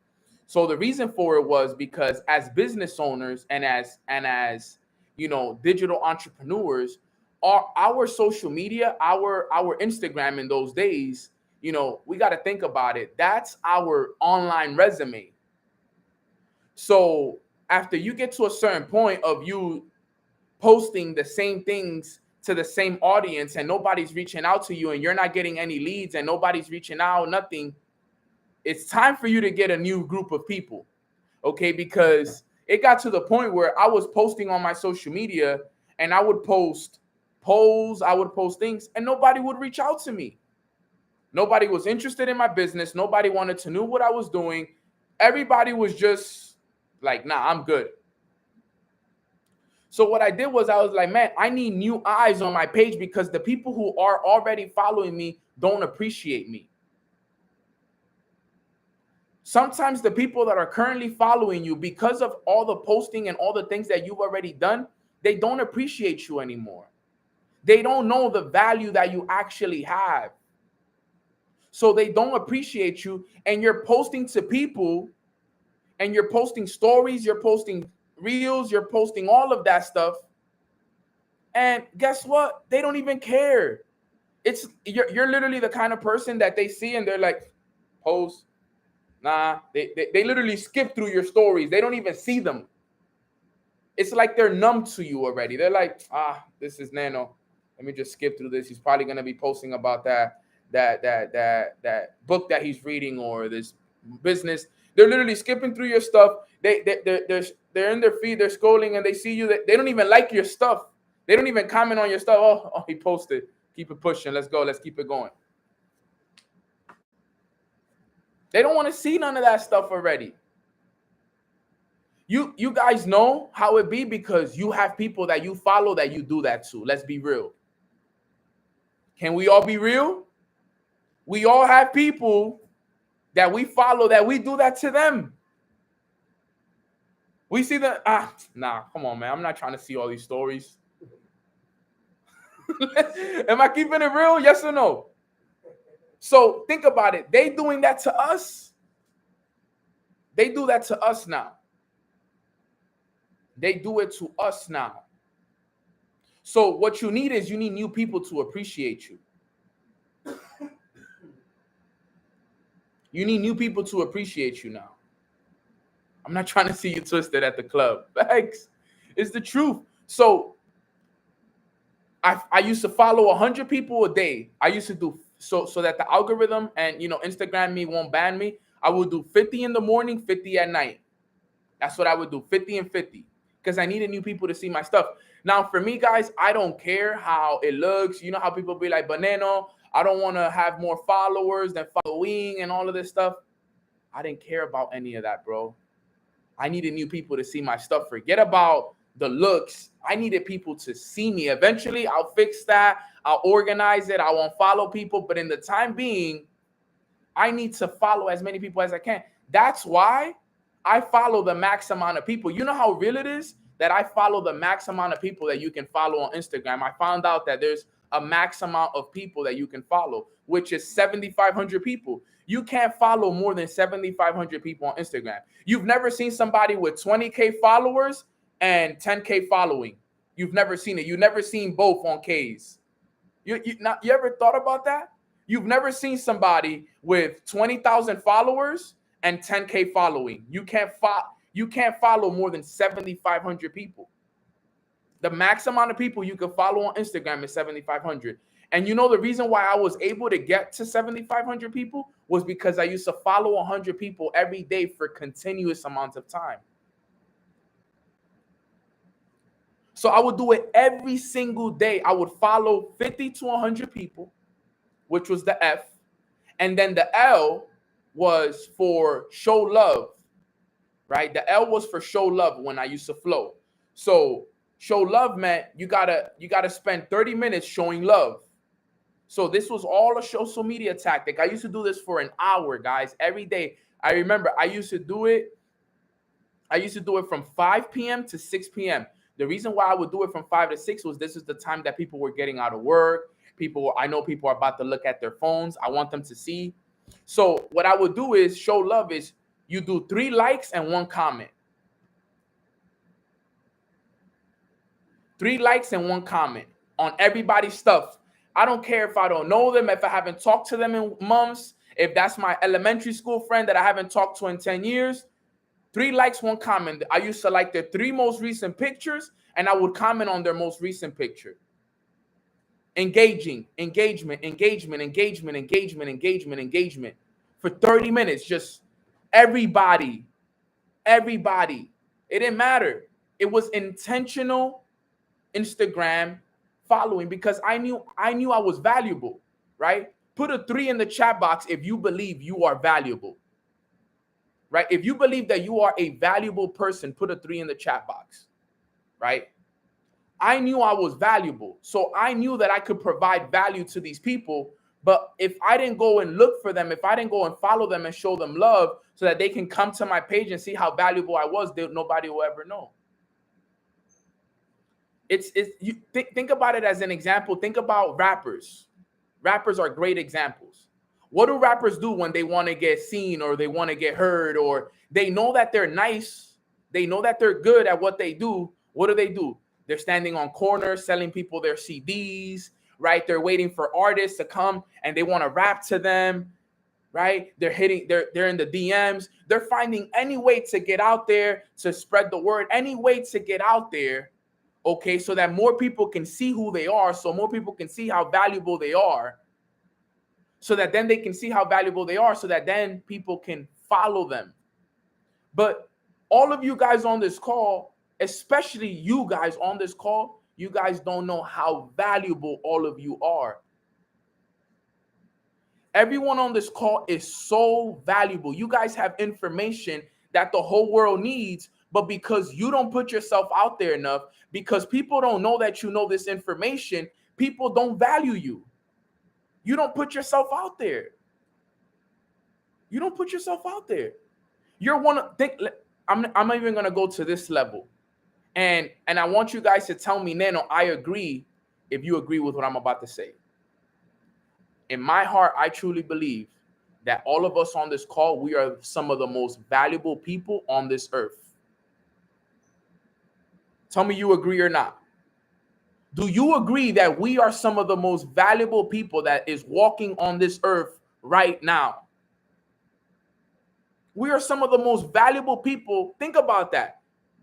So the reason for it was because as business owners and as digital entrepreneurs, our social media, our Instagram in those days, we got to think about it. That's our online resume. So after you get to a certain point of you posting the same things to the same audience and nobody's reaching out to you and you're not getting any leads and nobody's reaching out, nothing, it's time for you to get a new group of people. Okay, because it got to the point where I was posting on my social media and I would post polls, I would post things, and nobody would reach out to me. Nobody was interested in my business. Nobody wanted to know what I was doing. Everybody was just like, nah, I'm good. So what I did was I was like, man, I need new eyes on my page because the people who are already following me don't appreciate me. Sometimes the people that are currently following you, because of all the posting and all the things that you've already done, they don't appreciate you anymore. They don't know the value that you actually have. So they don't appreciate you, and you're posting to people and you're posting stories, you're posting reels, you're posting all of that stuff. And guess what? They don't even care. You're literally the kind of person that they see and they're like, post. Nah, they literally skip through your stories. They don't even see them. It's like they're numb to you already. They're like, this is Nano. Let me just skip through this. He's probably gonna be posting about that book that he's reading or this business. They're literally skipping through your stuff. They're in their feed. They're scrolling and they see you. They don't even like your stuff. They don't even comment on your stuff. Oh, he posted. Keep it pushing. Let's go. Let's keep it going. They don't want to see none of that stuff already. You guys know how it be because you have people that you follow that you do that to. Let's be real. Can we all be real? We all have people that we follow that we do that to them. We see the nah, come on, man. I'm not trying to see all these stories. Am I keeping it real? Yes or no? So think about it. They doing that to us. They do that to us now. They do it to us now. So what you need is you need new people to appreciate you. You need new people to appreciate you now. I'm not trying to see you twisted at the club. Thanks. It's the truth. So I used to follow 100 people a day. I used to do so that the algorithm and Instagram me won't ban me. I would do 50 in the morning, 50 at night. That's what I would do, 50 and 50, because I needed new people to see my stuff. Now, for me, guys, I don't care how it looks. You know how people be like, Banano, I don't want to have more followers than following and all of this stuff. I didn't care about any of that, bro. I needed new people to see my stuff. Forget about the looks. I needed people to see me. Eventually, I'll fix that. I'll organize it. I won't follow people. But in the time being, I need to follow as many people as I can. That's why I follow the max amount of people. You know how real it is that I follow the max amount of people that you can follow on Instagram. I found out that there's a max amount of people that you can follow, which is 7,500 people. You can't follow more than 7,500 people on Instagram. You've never seen somebody with 20K followers and 10K following. You've never seen it. You've never seen both on Ks. You ever thought about that? You've never seen somebody with 20,000 followers and 10K following. You can't follow more than 7,500 people. The max amount of people you can follow on Instagram is 7,500. And you know the reason why I was able to get to 7,500 people was because I used to follow 100 people every day for continuous amounts of time. So I would do it every single day. I would follow 50 to 100 people, which was the F. And then the L was for show love, right? The L was for show love when I used to flow. So show love meant you gotta spend 30 minutes showing love. So this was all a social media tactic. I used to do this for an hour, guys, every day. I remember I used to do it from 5 p.m. to 6 p.m. The reason why I would do it from 5 to 6 was this is the time that people were getting out of work. I know people are about to look at their phones. I want them to see. So what I would do is show love is you do 3 likes and 1 comment. 3 likes and 1 comment on everybody's stuff. I don't care if I don't know them, if I haven't talked to them in months, if that's my elementary school friend that I haven't talked to in 10 years. 3 likes, 1 comment. I used to like their 3 most recent pictures, and I would comment on their most recent picture. Engagement for 30 minutes. Just everybody. It didn't matter. It was intentional Instagram following because I knew I was valuable, right? Put a 3 in the chat box if you believe you are valuable, right? If you believe that you are a valuable person, put a 3 in the chat box, right? I knew I was valuable. So I knew that I could provide value to these people. But if I didn't go and look for them, if I didn't go and follow them and show them love so that they can come to my page and see how valuable I was, nobody will ever know. You think about it as an example. Think about rappers. Rappers are great examples. What do rappers do when they want to get seen or they want to get heard or they know that they're nice? They know that they're good at what they do. What do? They're standing on corners selling people their CDs, right? They're waiting for artists to come and they want to rap to them, right? They're in the DMs. They're finding any way to get out there, to spread the word, any way to get out there, okay, so that more people can see who they are, so more people can see how valuable they are, so that then they can see how valuable they are, so that then people can follow them. But all of you guys on this call, especially you guys on this call, you guys don't know how valuable all of you are. Everyone on this call is so valuable. You guys have information that the whole world needs, but because you don't put yourself out there enough, because people don't know that you know this information, people don't value you. You don't put yourself out there. You don't put yourself out there. You're one of think. I'm even gonna go to this level. And I want you guys to tell me, Nano, I agree if you agree with what I'm about to say. In my heart, I truly believe that all of us on this call, we are some of the most valuable people on this earth. Tell me you agree or not. Do you agree that we are some of the most valuable people that is walking on this earth right now? We are some of the most valuable people. Think about that.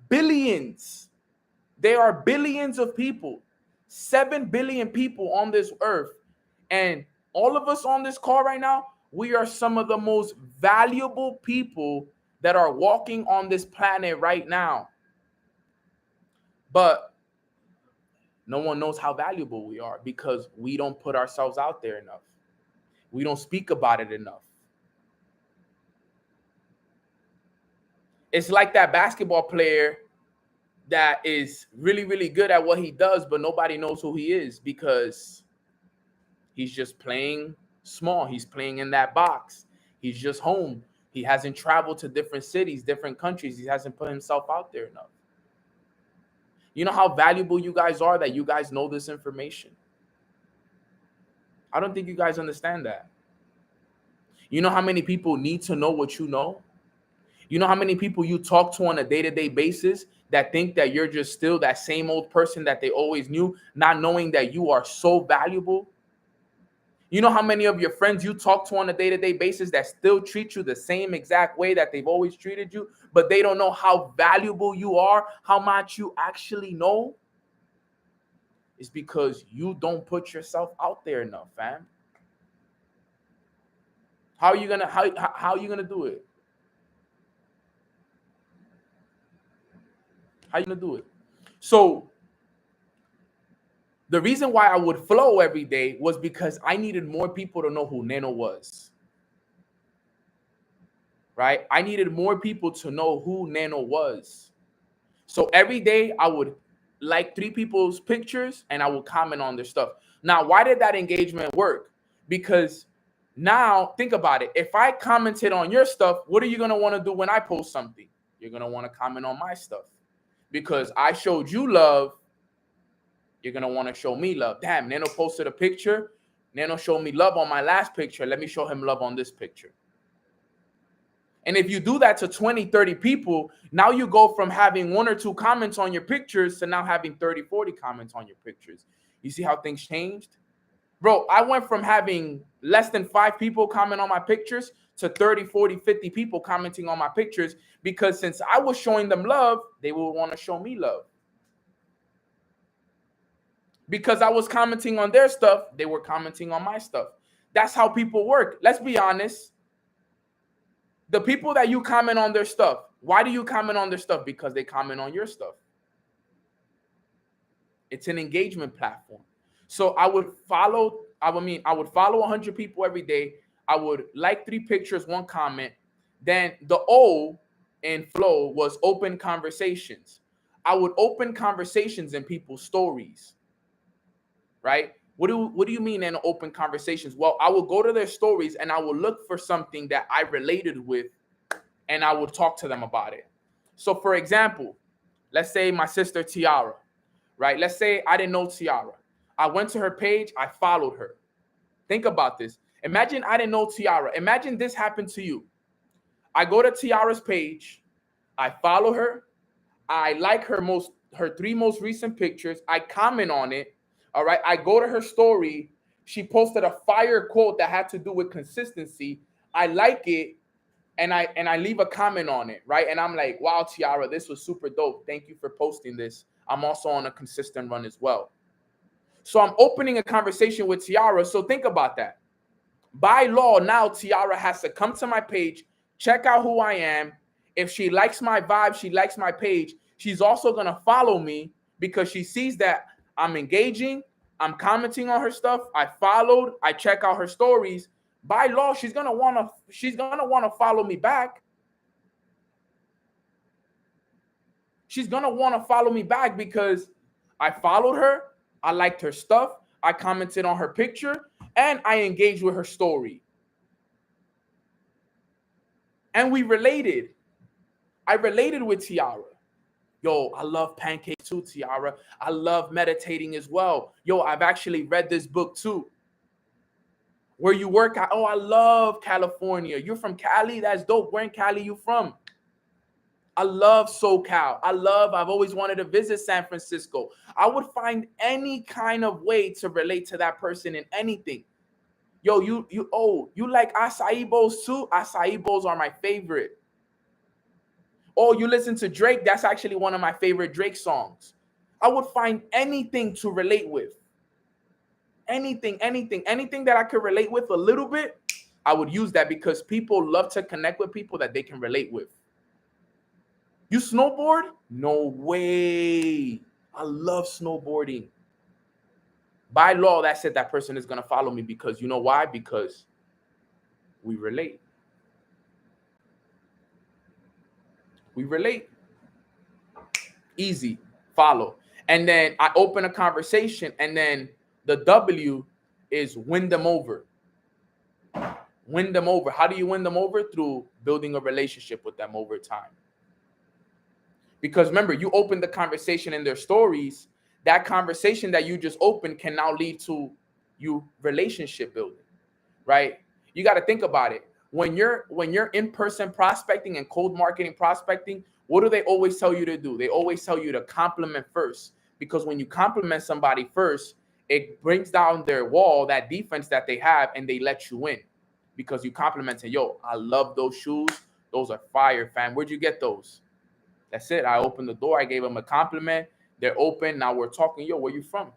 Billions. There are billions of people, 7 billion people on this earth. And all of us on this call right now, we are some of the most valuable people that are walking on this planet right now. But no one knows how valuable we are because we don't put ourselves out there enough. We don't speak about it enough. It's like that basketball player that is really, really good at what he does, but nobody knows who he is because he's just playing small. He's playing in that box. He's just home. He hasn't traveled to different cities, different countries. He hasn't put himself out there enough. You know how valuable you guys are that you guys know this information? I don't think you guys understand that. You know how many people need to know what you know? You know how many people you talk to on a day-to-day basis that think that you're just still that same old person that they always knew, not knowing that you are so valuable? You know how many of your friends you talk to on a day-to-day basis that still treat you the same exact way that they've always treated you, but they don't know how valuable you are, how much you actually know? It's because you don't put yourself out there enough, fam. How are you gonna do it? How you gonna do it? So the reason why I would flow every day was because I needed more people to know who Neno was. Right? I needed more people to know who Neno was. So every day I would like 3 people's pictures and I would comment on their stuff. Now, why did that engagement work? Because now think about it. If I commented on your stuff, what are you going to want to do when I post something? You're going to want to comment on my stuff. Because I showed you love, you're going to want to show me love. Damn, Neno posted a picture. Neno showed me love on my last picture. Let me show him love on this picture. And if you do that to 20, 30 people, now you go from having 1 or 2 comments on your pictures to now having 30, 40 comments on your pictures. You see how things changed? Bro, I went from having less than 5 people comment on my pictures to 30, 40, 50 people commenting on my pictures because since I was showing them love, they would want to show me love. Because I was commenting on their stuff, they were commenting on my stuff. That's how people work. Let's be honest. The people that you comment on their stuff, why do you comment on their stuff? Because they comment on your stuff. It's an engagement platform. So I would follow 100 people every day. I would like 3 pictures, 1 comment. Then the O in flow was open conversations. I would open conversations in people's stories, right? What do you mean in open conversations? Well, I will go to their stories and I will look for something that I related with and I will talk to them about it. So for example, let's say my sister Tiara, right? Let's say I didn't know Tiara. I went to her page, I followed her. Think about this. Imagine I didn't know Tiara. Imagine this happened to you. I go to Tiara's page, I follow her, I like her 3 most recent pictures, I comment on it. All right, I go to her story. She posted a fire quote that had to do with consistency. I like it, and I leave a comment on it, right? And I'm like, wow, Tiara, this was super dope. Thank you for posting this. I'm also on a consistent run as well. So I'm opening a conversation with Tiara. So think about that. By law, now Tiara has to come to my page, check out who I am. If she likes my vibe, she likes my page. She's also going to follow me because she sees that I'm engaging, I'm commenting on her stuff. I followed, I check out her stories. By law, she's gonna wanna follow me back. She's gonna want to follow me back because I followed her, I liked her stuff, I commented on her picture, and I engaged with her story. And we related. I related with Tiara Yo, I love pancakes too, Tiara. I love meditating as well. Yo, I've actually read this book too. Where you work at? Oh, I love California. You're from Cali? That's dope. Where in Cali you from? I love SoCal. I've always wanted to visit San Francisco. I would find any kind of way to relate to that person in anything. Yo, you like acai bowls too? Acai bowls are my favorite. Oh, you listen to Drake? That's actually one of my favorite Drake songs. I would find anything to relate with. Anything that I could relate with a little bit, I would use that because people love to connect with people that they can relate with. You snowboard? No way. I love snowboarding. By law, that said that person is going to follow me because you know why? Because we relate. We relate. Easy. Follow. And then I open a conversation, and then the W is win them over. Win them over. How do you win them over? Through building a relationship with them over time. Because remember, you open the conversation in their stories. That conversation that you just opened can now lead to you relationship building, right? You got to think about it. When you're in-person prospecting and cold marketing prospecting, what do they always tell you to do? They always tell you to compliment first, because when you compliment somebody first, it brings down their wall, that defense that they have, and they let you in because you complimented. Yo, I love those shoes. Those are fire, fam. Where'd you get those? That's it. I opened the door. I gave them a compliment. They're open. Now we're talking. Yo, where you from?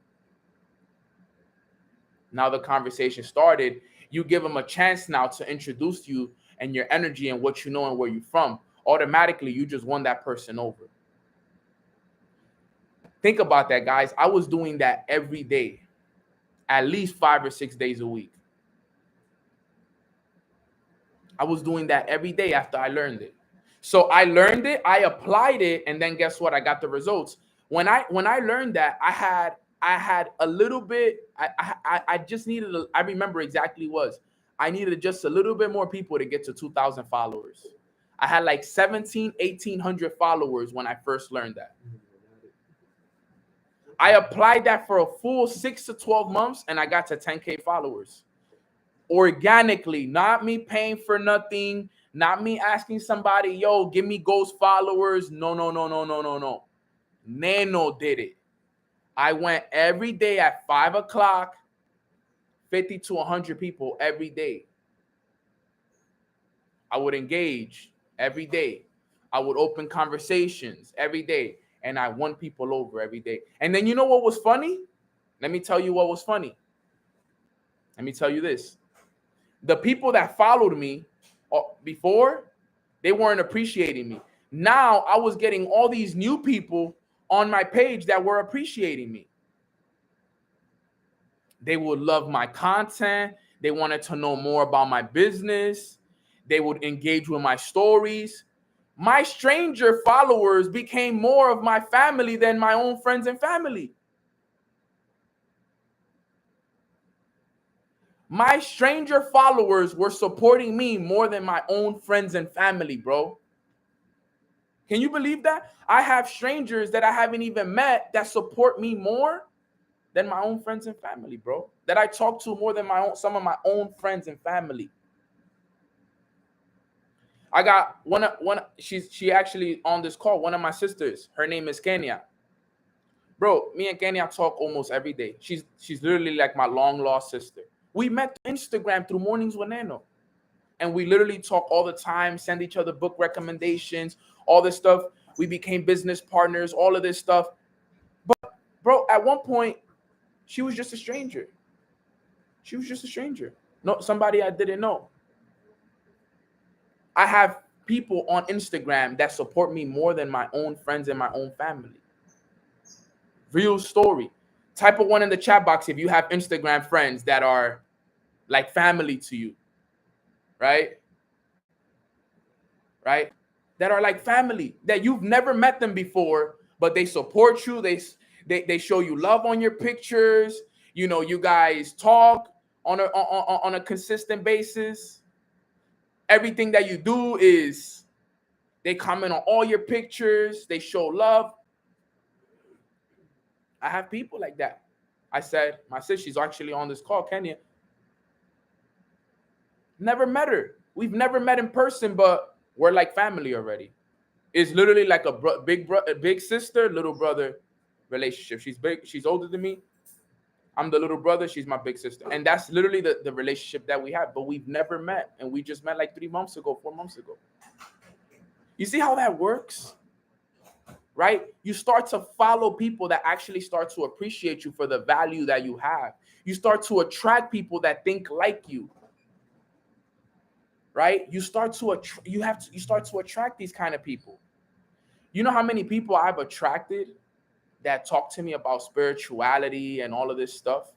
Now the conversation started. You give them a chance now to introduce you and your energy and what you know and where you're from. Automatically, you just won that person over. Think about that, guys. I was doing that every day, at least 5 or 6 days a week. I was doing that every day after I learned it. So I learned it, I applied it, and then guess what? I got the results. When I learned that, I had a little bit. I just needed. I remember exactly was. I needed just a little bit more people to get to 2,000 followers. I had like 1,800 followers when I first learned that. I applied that for a full 6 to 12 months, and I got to 10K followers. Organically, not me paying for nothing, not me asking somebody, yo, give me ghost followers. No. Nano did it. I went every day at 5 o'clock, 50 to 100 people every day. I would engage every day. I would open conversations every day, and I won people over every day. And then you know what was funny? Let me tell you what was funny. Let me tell you this. The people that followed me before, they weren't appreciating me. Now I was getting all these new people on my page that were appreciating me. They would love my content. They wanted to know more about my business. They would engage with my stories. My stranger followers became more of my family than my own friends and family. My stranger followers were supporting me more than my own friends and family, bro. Can you believe that? I have strangers that I haven't even met that support me more than my own friends and family, bro. That I talk to more than some of my own friends and family. I got one. She actually on this call. One of my sisters. Her name is Kenya. Bro, me and Kenya talk almost every day. She's literally like my long lost sister. We met through Instagram through Mornings with Nano. And we literally talk all the time, send each other book recommendations, all this stuff. We became business partners, all of this stuff. But, bro, at one point, she was just a stranger. She was just a stranger. No, somebody I didn't know. I have people on Instagram that support me more than my own friends and my own family. Real story. Type a 1 in the chat box if you have Instagram friends that are like family to you. Right? That are like family, that you've never met them before, but they support you. They show you love on your pictures. You know, you guys talk on a consistent basis. Everything that you do is they comment on all your pictures. They show love. I have people like that. I said, my sis, she's actually on this call, Kenya. Never met her. We've never met in person, but we're like family already. It's literally like a big sister, little brother relationship. She's big. She's older than me. I'm the little brother. She's my big sister. And that's literally the relationship that we have. But we've never met. And we just met like 3 months ago, 4 months ago. You see how that works? Right? You start to follow people that actually start to appreciate you for the value that you have. You start to attract people that think like you. Right? You start to attract these kind of people. You know how many people I've attracted that talk to me about spirituality and all of this stuff?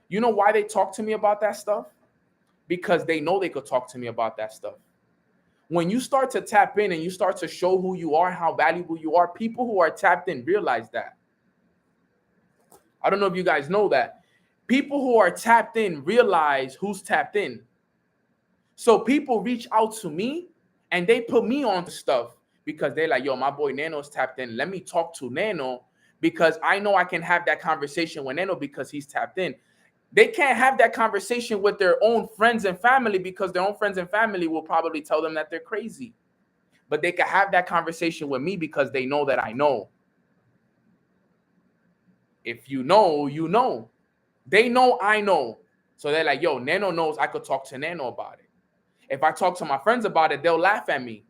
You know why they talk to me about that stuff? Because they know they could talk to me about that stuff. When you start to tap in and you start to show who you are and how valuable you are, people who are tapped in realize that. I don't know if you guys know that. People who are tapped in realize who's tapped in. So people reach out to me and they put me on to stuff because they're like, yo, my boy Nano's tapped in. Let me talk to Nano because I know I can have that conversation with Nano because he's tapped in. They can't have that conversation with their own friends and family because their own friends and family will probably tell them that they're crazy. But they can have that conversation with me because they know that I know. If you know, you know. They know I know. So they're like, yo, Nano knows I could talk to Nano about it. If I talk to my friends about it, they'll laugh at me.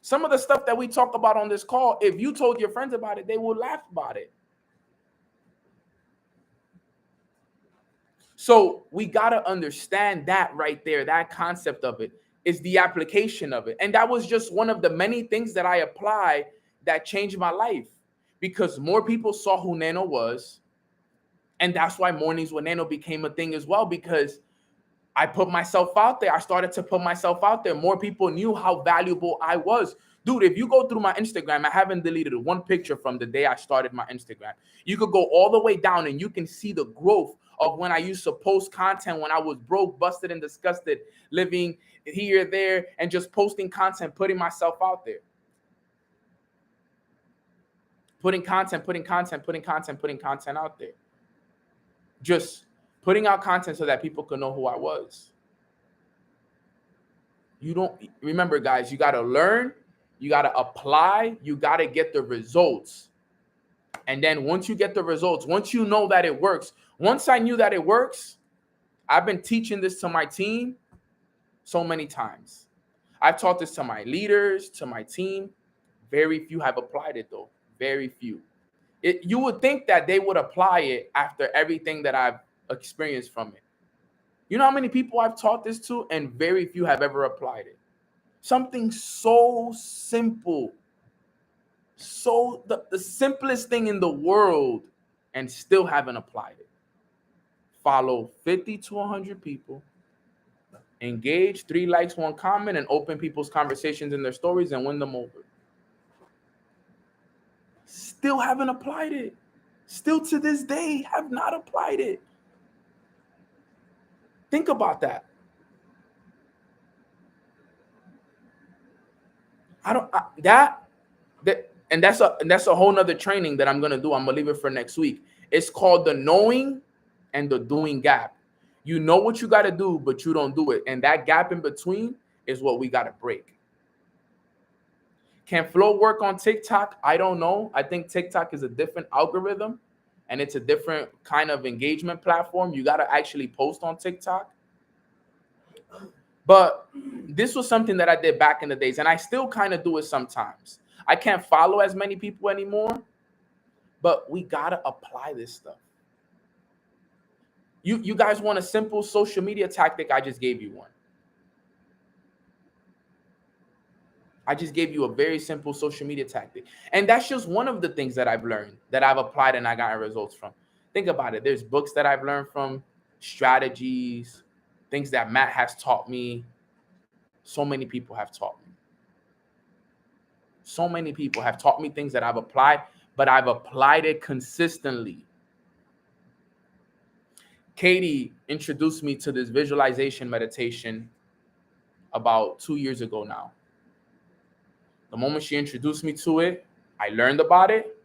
Some of the stuff that we talk about on this call, if you told your friends about it, they will laugh about it. So we got to understand that right there, that concept of it is the application of it. And that was just one of the many things that I applied that changed my life because more people saw who Nano was. And that's why Mornings with Nano became a thing as well, because I put myself out there. I started to put myself out there. More people knew how valuable I was. Dude, if you go through my Instagram, I haven't deleted one picture from the day I started my Instagram. You could go all the way down and you can see the growth of when I used to post content when I was broke, busted, and disgusted, living here, there, and just posting content, putting myself out there. Putting content out there. Just putting out content so that people could know who I was. You don't remember, guys, you got to learn, you got to apply, you got to get the results. And then once you get the results, once you know that it works, once I knew that it works, I've been teaching this to my team so many times. I've taught this to my leaders, to my team. Very few have applied it though. Very few. You would think that they would apply it after everything that I've experienced from it. You know how many people I've taught this to, and very few have ever applied it. Something so simple, so the simplest thing in the world, and still haven't applied it. Follow 50 to 100 people, engage, 3 likes, 1 comment, and open people's conversations in their stories and win them over. Still haven't applied it. Still to this day have not applied it. Think about that. And that's a whole nother training that I'm gonna do. I'm gonna leave it for next week. It's called the knowing and the doing gap. You know what you gotta do, but you don't do it. And that gap in between is what we gotta break. Can Flow work on TikTok? I don't know. I think TikTok is a different algorithm and it's a different kind of engagement platform. You gotta actually post on TikTok. But this was something that I did back in the days, and I still kind of do it sometimes. I can't follow as many people anymore, but we gotta apply this stuff. You guys want a simple social media tactic? I just gave you one. I just gave you a very simple social media tactic. And that's just one of the things that I've learned, that I've applied and I got results from. Think about it. There's books that I've learned from, strategies, things that Matt has taught me. So many people have taught me. So many people have taught me things that I've applied, but I've applied it consistently. Katie introduced me to this visualization meditation about 2 years ago now. The moment she introduced me to it, I learned about it.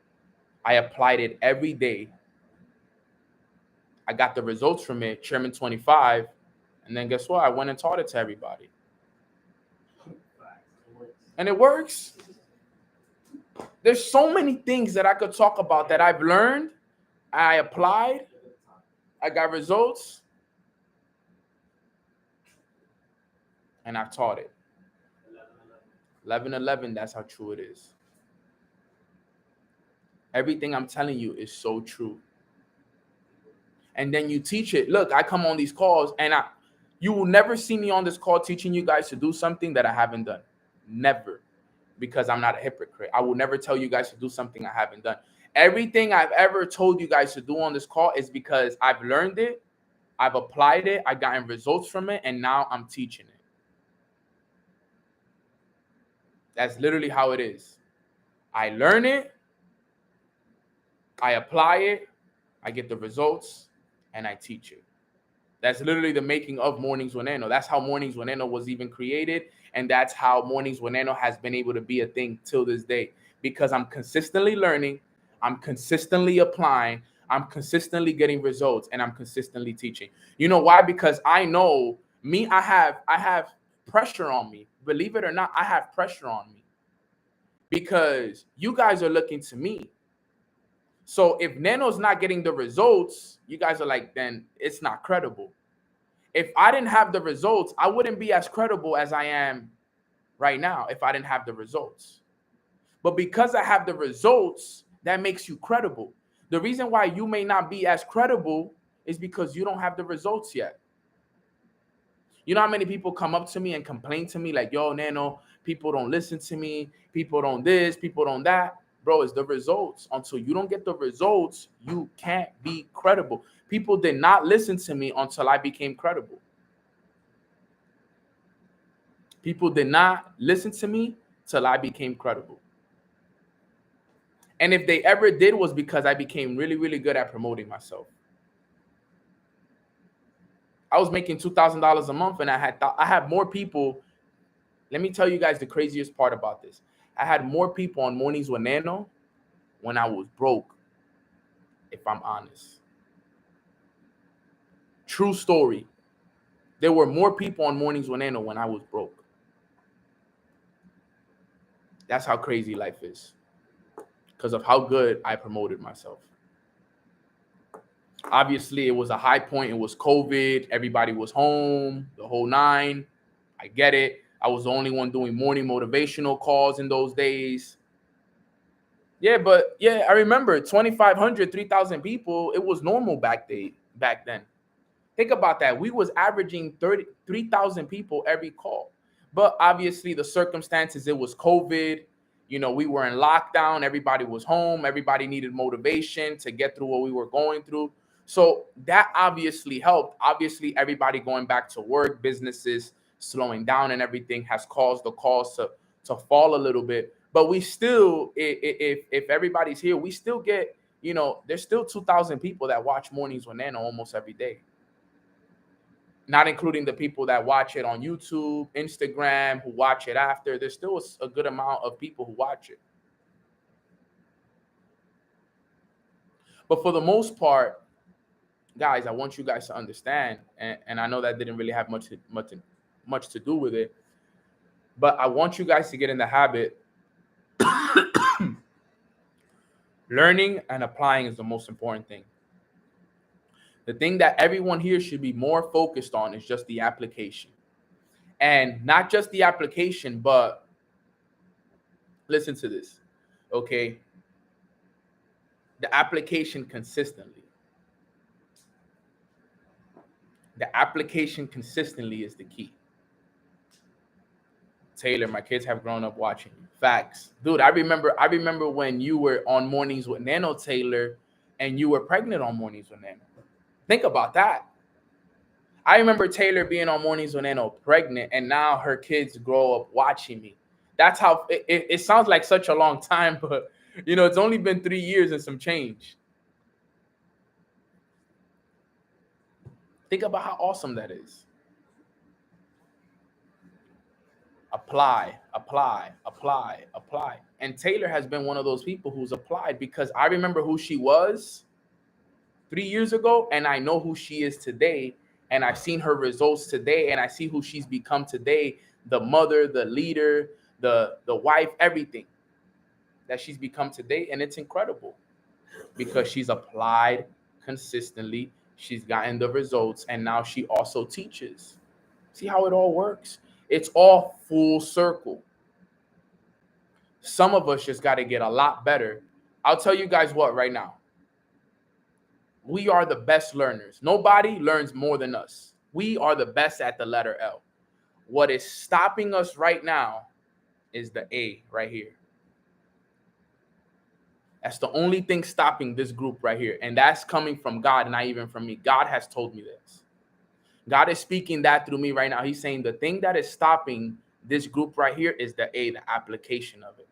I applied it every day. I got the results from it, Chairman 25, and then guess what? I went and taught it to everybody. And it works. There's so many things that I could talk about that I've learned, I applied, I got results, and I've taught it. 11:11, that's how true it is. Everything I'm telling you is so true. And then you teach it. Look, I come on these calls and you will never see me on this call teaching you guys to do something that I haven't done. Never. Because I'm not a hypocrite. I will never tell you guys to do something I haven't done. Everything I've ever told you guys to do on this call is because I've learned it, I've applied it, I've gotten results from it, and now I'm teaching it. That's literally how it is. I learn it, I apply it, I get the results, and I teach it. That's literally the making of Mornings with Nano. That's how Mornings with Nano was even created. And that's how Mornings with Nano has been able to be a thing till this day. Because I'm consistently learning, I'm consistently applying, I'm consistently getting results, and I'm consistently teaching. You know why? Because I know me, I have pressure on me. Believe it or not, I have pressure on me. Because you guys are looking to me. So if Nano's not getting the results, you guys are like, then it's not credible. If I didn't have the results, I wouldn't be as credible as I am right now if I didn't have the results. But because I have the results, that makes you credible. The reason why you may not be as credible is because you don't have the results yet. You know how many people come up to me and complain to me like, yo, Nano, people don't listen to me, people don't this, people don't that. Bro, it's the results. Until you don't get the results, you can't be credible. People did not listen to me until I became credible. People did not listen to me till I became credible. And if they ever did, was because I became really, really good at promoting myself. I was making $2,000 a month, and I had more people. Let me tell you guys the craziest part about this. I had more people on Mornings with Nano when I was broke, if I'm honest. True story. There were more people on Mornings with Nano when I was broke. That's how crazy life is. Because of how good I promoted myself. Obviously, it was a high point. It was COVID. Everybody was home, the whole nine. I get it. I was the only one doing morning motivational calls in those days. Yeah, but yeah, I remember 2,500, 3,000 people. It was normal back then. Think about that. We was averaging 3,000 people every call. But obviously the circumstances, it was COVID. You know, we were in lockdown. Everybody was home. Everybody needed motivation to get through what we were going through. So that obviously helped. Obviously, everybody going back to work, businesses slowing down and everything has caused the calls to fall a little bit. But we still, if everybody's here, we still get, you know, there's still 2,000 people that watch Mornings with Nano almost every day. Not including the people that watch it on YouTube, Instagram, who watch it after. There's still a good amount of people who watch it. But for the most part, guys, I want you guys to understand, and I know that didn't really have much to do with it, but I want you guys to get in the habit. Learning and applying is the most important thing. The thing that everyone here should be more focused on is just the application. And not just the application, but listen to this, okay? The application consistently. The application consistently is the key. Taylor, my kids have grown up watching you. Facts. Dude, I remember when you were on Mornings with Nano, Taylor, and you were pregnant on Mornings with Nano. Think about that. I remember Taylor being on Mornings with Nano pregnant, and now her kids grow up watching me. That's how it sounds like such a long time, but you know, it's only been 3 years and some change. Think about how awesome that is. Apply, apply, apply, apply. And Taylor has been one of those people who's applied, because I remember who she was 3 years ago, and I know who she is today, and I've seen her results today, and I see who she's become today, the mother, the leader, the wife, everything that she's become today. And it's incredible because she's applied consistently, she's gotten the results, and now she also teaches. See how it all works? It's all full circle. Some of us just got to get a lot better. I'll tell you guys what right now. We are the best learners. Nobody learns more than us. We are the best at the letter L. What is stopping us right now is the A right here. That's the only thing stopping this group right here. And that's coming from God, and not even from me. God has told me this. God is speaking that through me right now. He's saying the thing that is stopping this group right here is the A, the application of it.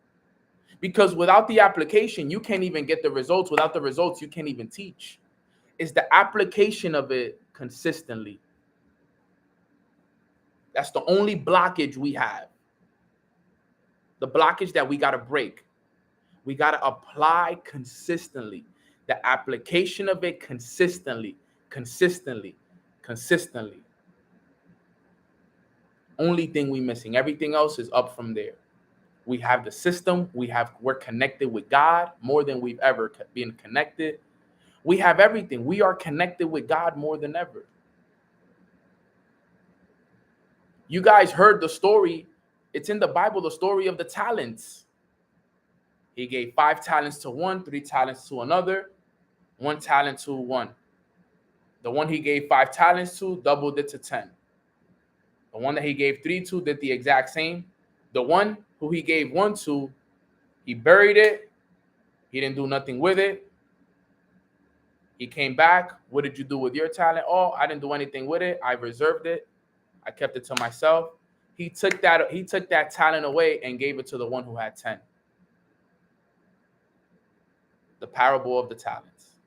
Because without the application, you can't even get the results. Without the results, you can't even teach. It's the application of it consistently. That's the only blockage we have. The blockage that we got to break. We got to apply consistently. The application of it consistently. Only thing we missing. Everything else is up from there. We have the system. We're connected with God more than we've ever been connected. We have everything. We are connected with God more than ever. You guys heard the story. It's in the Bible, the story of the talents. He gave 5 talents to one, 3 talents to another, 1 talent to one. The one he gave 5 talents to doubled it to 10. The one that he gave 3 to did the exact same. The one who he gave 1 to, he buried it. He didn't do nothing with it. He came back. What did you do with your talent? Oh, I didn't do anything with it. I reserved it. I kept it to myself. He took that talent away and gave it to the one who had 10. The parable of the talents.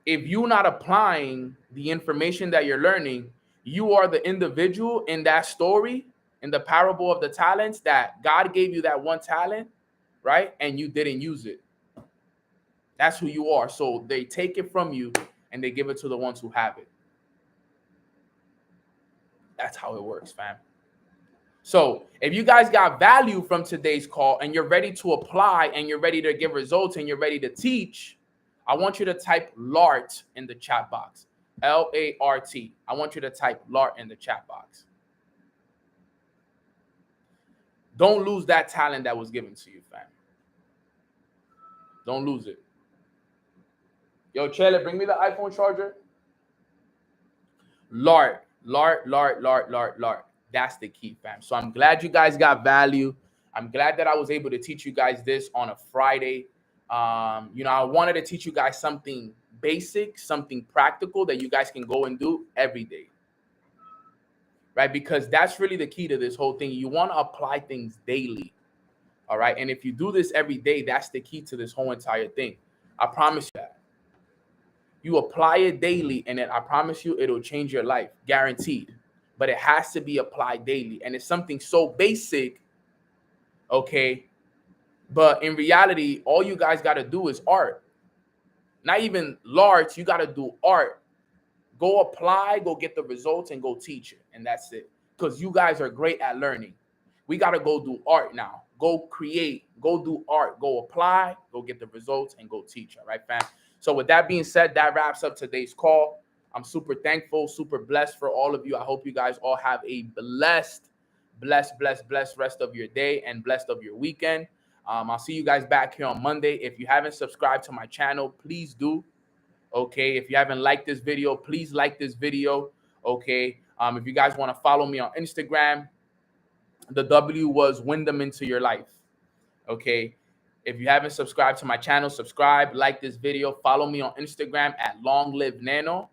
If you're not applying the information that you're learning, you are the individual in that story, in the parable of the talents, that God gave you that 1 talent, right? And you didn't use it. That's who you are. So they take it from you and they give it to the ones who have it. That's how it works, fam. So if you guys got value from today's call and you're ready to apply and you're ready to give results and you're ready to teach, I want you to type LART in the chat box. L-A-R-T. I want you to type LART in the chat box. Don't lose that talent that was given to you, fam. Don't lose it. Yo, Chele, bring me the iPhone charger. LART. That's the key, fam. So I'm glad you guys got value. I'm glad that I was able to teach you guys this on a Friday. I wanted to teach you guys something basic, something practical that you guys can go and do every day. Right? Because that's really the key to this whole thing. You want to apply things daily. All right. And if you do this every day, that's the key to this whole entire thing. I promise you that. You apply it daily, and then I promise you it'll change your life, guaranteed. But it has to be applied daily. And it's something so basic, okay? But in reality, all you guys got to do is art. Not even large, you got to do art. Go apply, go get the results, and go teach it. And that's it. Because you guys are great at learning. We got to go do art now. Go create, go do art, go apply, go get the results, and go teach. All right, fam? So with that being said, that wraps up today's call. I'm super thankful, super blessed for all of you. I hope you guys all have a blessed rest of your day and blessed of your weekend. I'll see you guys back here on Monday. If you haven't subscribed to my channel, please do. Okay. If you haven't liked this video, please like this video. Okay. If you guys want to follow me on Instagram, the W was win them into your life. Okay. If you haven't subscribed to my channel, subscribe, like this video, follow me on Instagram at Long Live Nano.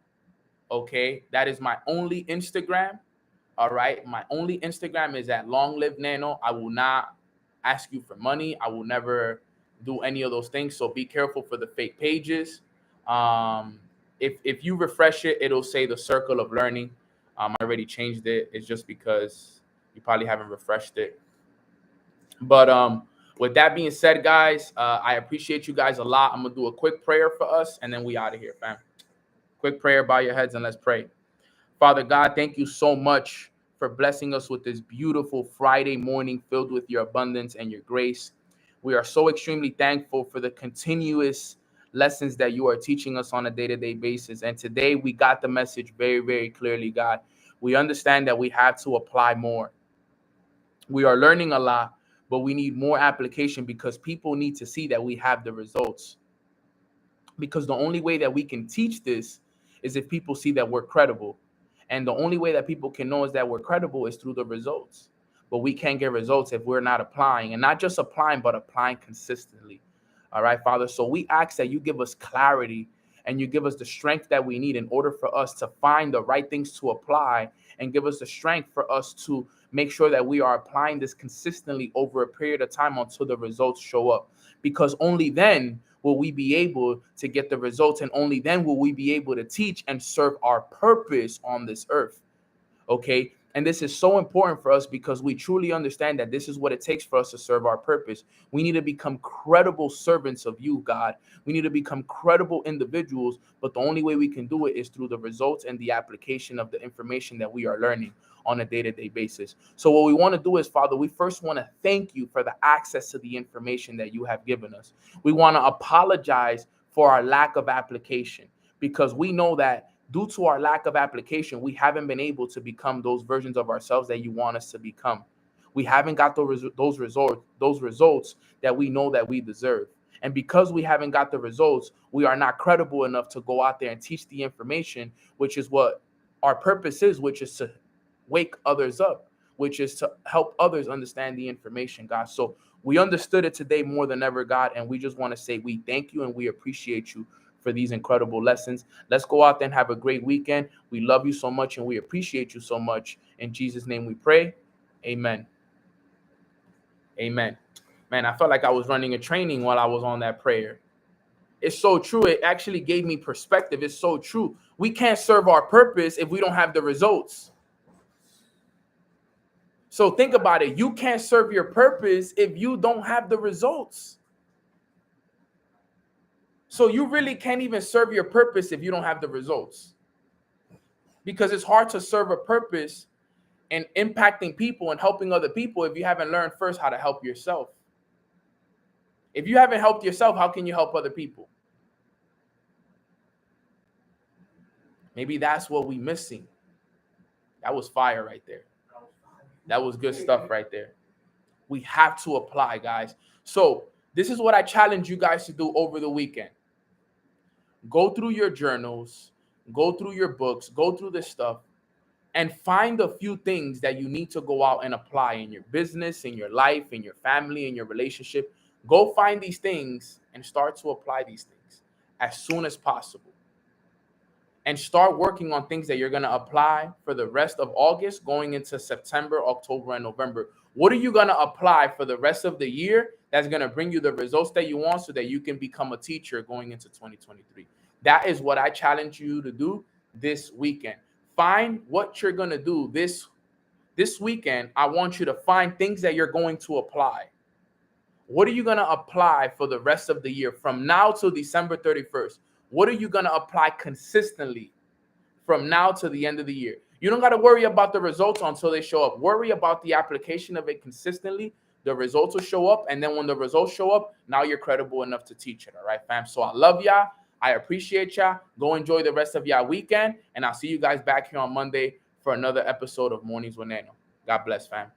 Okay. That is my only Instagram. All right. My only Instagram is at Long Live Nano. I will not ask you for money. I will never do any of those things. So be careful for the fake pages. If you refresh it, it'll say the Circle of Learning. I already changed it. It's just because you probably haven't refreshed it. But with that being said, guys, I appreciate you guys a lot. I'm gonna do a quick prayer for us, and then we out of here, fam. Quick prayer, bow your heads, and let's pray. Father God, thank you so much for blessing us with this beautiful Friday morning filled with your abundance and your grace. We are so extremely thankful for the continuous lessons that you are teaching us on a day-to-day basis. And today we got the message very, very clearly, God. We understand that we have to apply more. We are learning a lot, but we need more application because people need to see that we have the results. Because the only way that we can teach this is if people see that we're credible. And the only way that people can know is that we're credible is through the results. But we can't get results if we're not applying, and not just applying, but applying consistently. All right, Father. So we ask that you give us clarity and you give us the strength that we need in order for us to find the right things to apply, and give us the strength for us to make sure that we are applying this consistently over a period of time until the results show up. Because only then will we be able to get the results, and only then will we be able to teach and serve our purpose on this earth. Okay. And this is so important for us because we truly understand that this is what it takes for us to serve our purpose. We need to become credible servants of you, God. We need to become credible individuals, but the only way we can do it is through the results and the application of the information that we are learning on a day-to-day basis. So what we want to do is, Father, we first want to thank you for the access to the information that you have given us. We want to apologize for our lack of application, because we know that due to our lack of application, we haven't been able to become those versions of ourselves that you want us to become. We haven't got those results that we know that we deserve. And because we haven't got the results, we are not credible enough to go out there and teach the information, which is what our purpose is, which is to wake others up, which is to help others understand the information, God. So we understood it today more than ever, God. And we just want to say we thank you and we appreciate you for these incredible lessons. Let's go out there and have a great weekend. We love you so much and we appreciate you so much. In Jesus' name we pray. Amen. Amen. Man, I felt like I was running a training while I was on that prayer. It's so true. It actually gave me perspective. It's so true. We can't serve our purpose if we don't have the results. So think about it. You can't serve your purpose if you don't have the results. So you really can't even serve your purpose if you don't have the results. Because it's hard to serve a purpose and impacting people and helping other people if you haven't learned first how to help yourself. If you haven't helped yourself, how can you help other people? Maybe that's what we're missing. That was fire right there. That was good stuff right there. We have to apply, guys. So this is what I challenge you guys to do over the weekend. Go through your journals, go through your books, go through this stuff, and find a few things that you need to go out and apply in your business, in your life, in your family, in your relationship. Go find these things and start to apply these things as soon as possible. And start working on things that you're going to apply for the rest of August, going into September, October, and November. What are you going to apply for the rest of the year that's going to bring you the results that you want so that you can become a teacher going into 2023? That is what I challenge you to do this weekend. Find what you're going to do this weekend. I want you to find things that you're going to apply. What are you going to apply for the rest of the year from now till December 31st? What are you going to apply consistently from now to the end of the year? You don't got to worry about the results until they show up. Worry about the application of it consistently. The results will show up. And then when the results show up, now you're credible enough to teach it. All right, fam? So I love y'all. I appreciate y'all. Go enjoy the rest of y'all weekend. And I'll see you guys back here on Monday for another episode of Mornings with Nano. God bless, fam.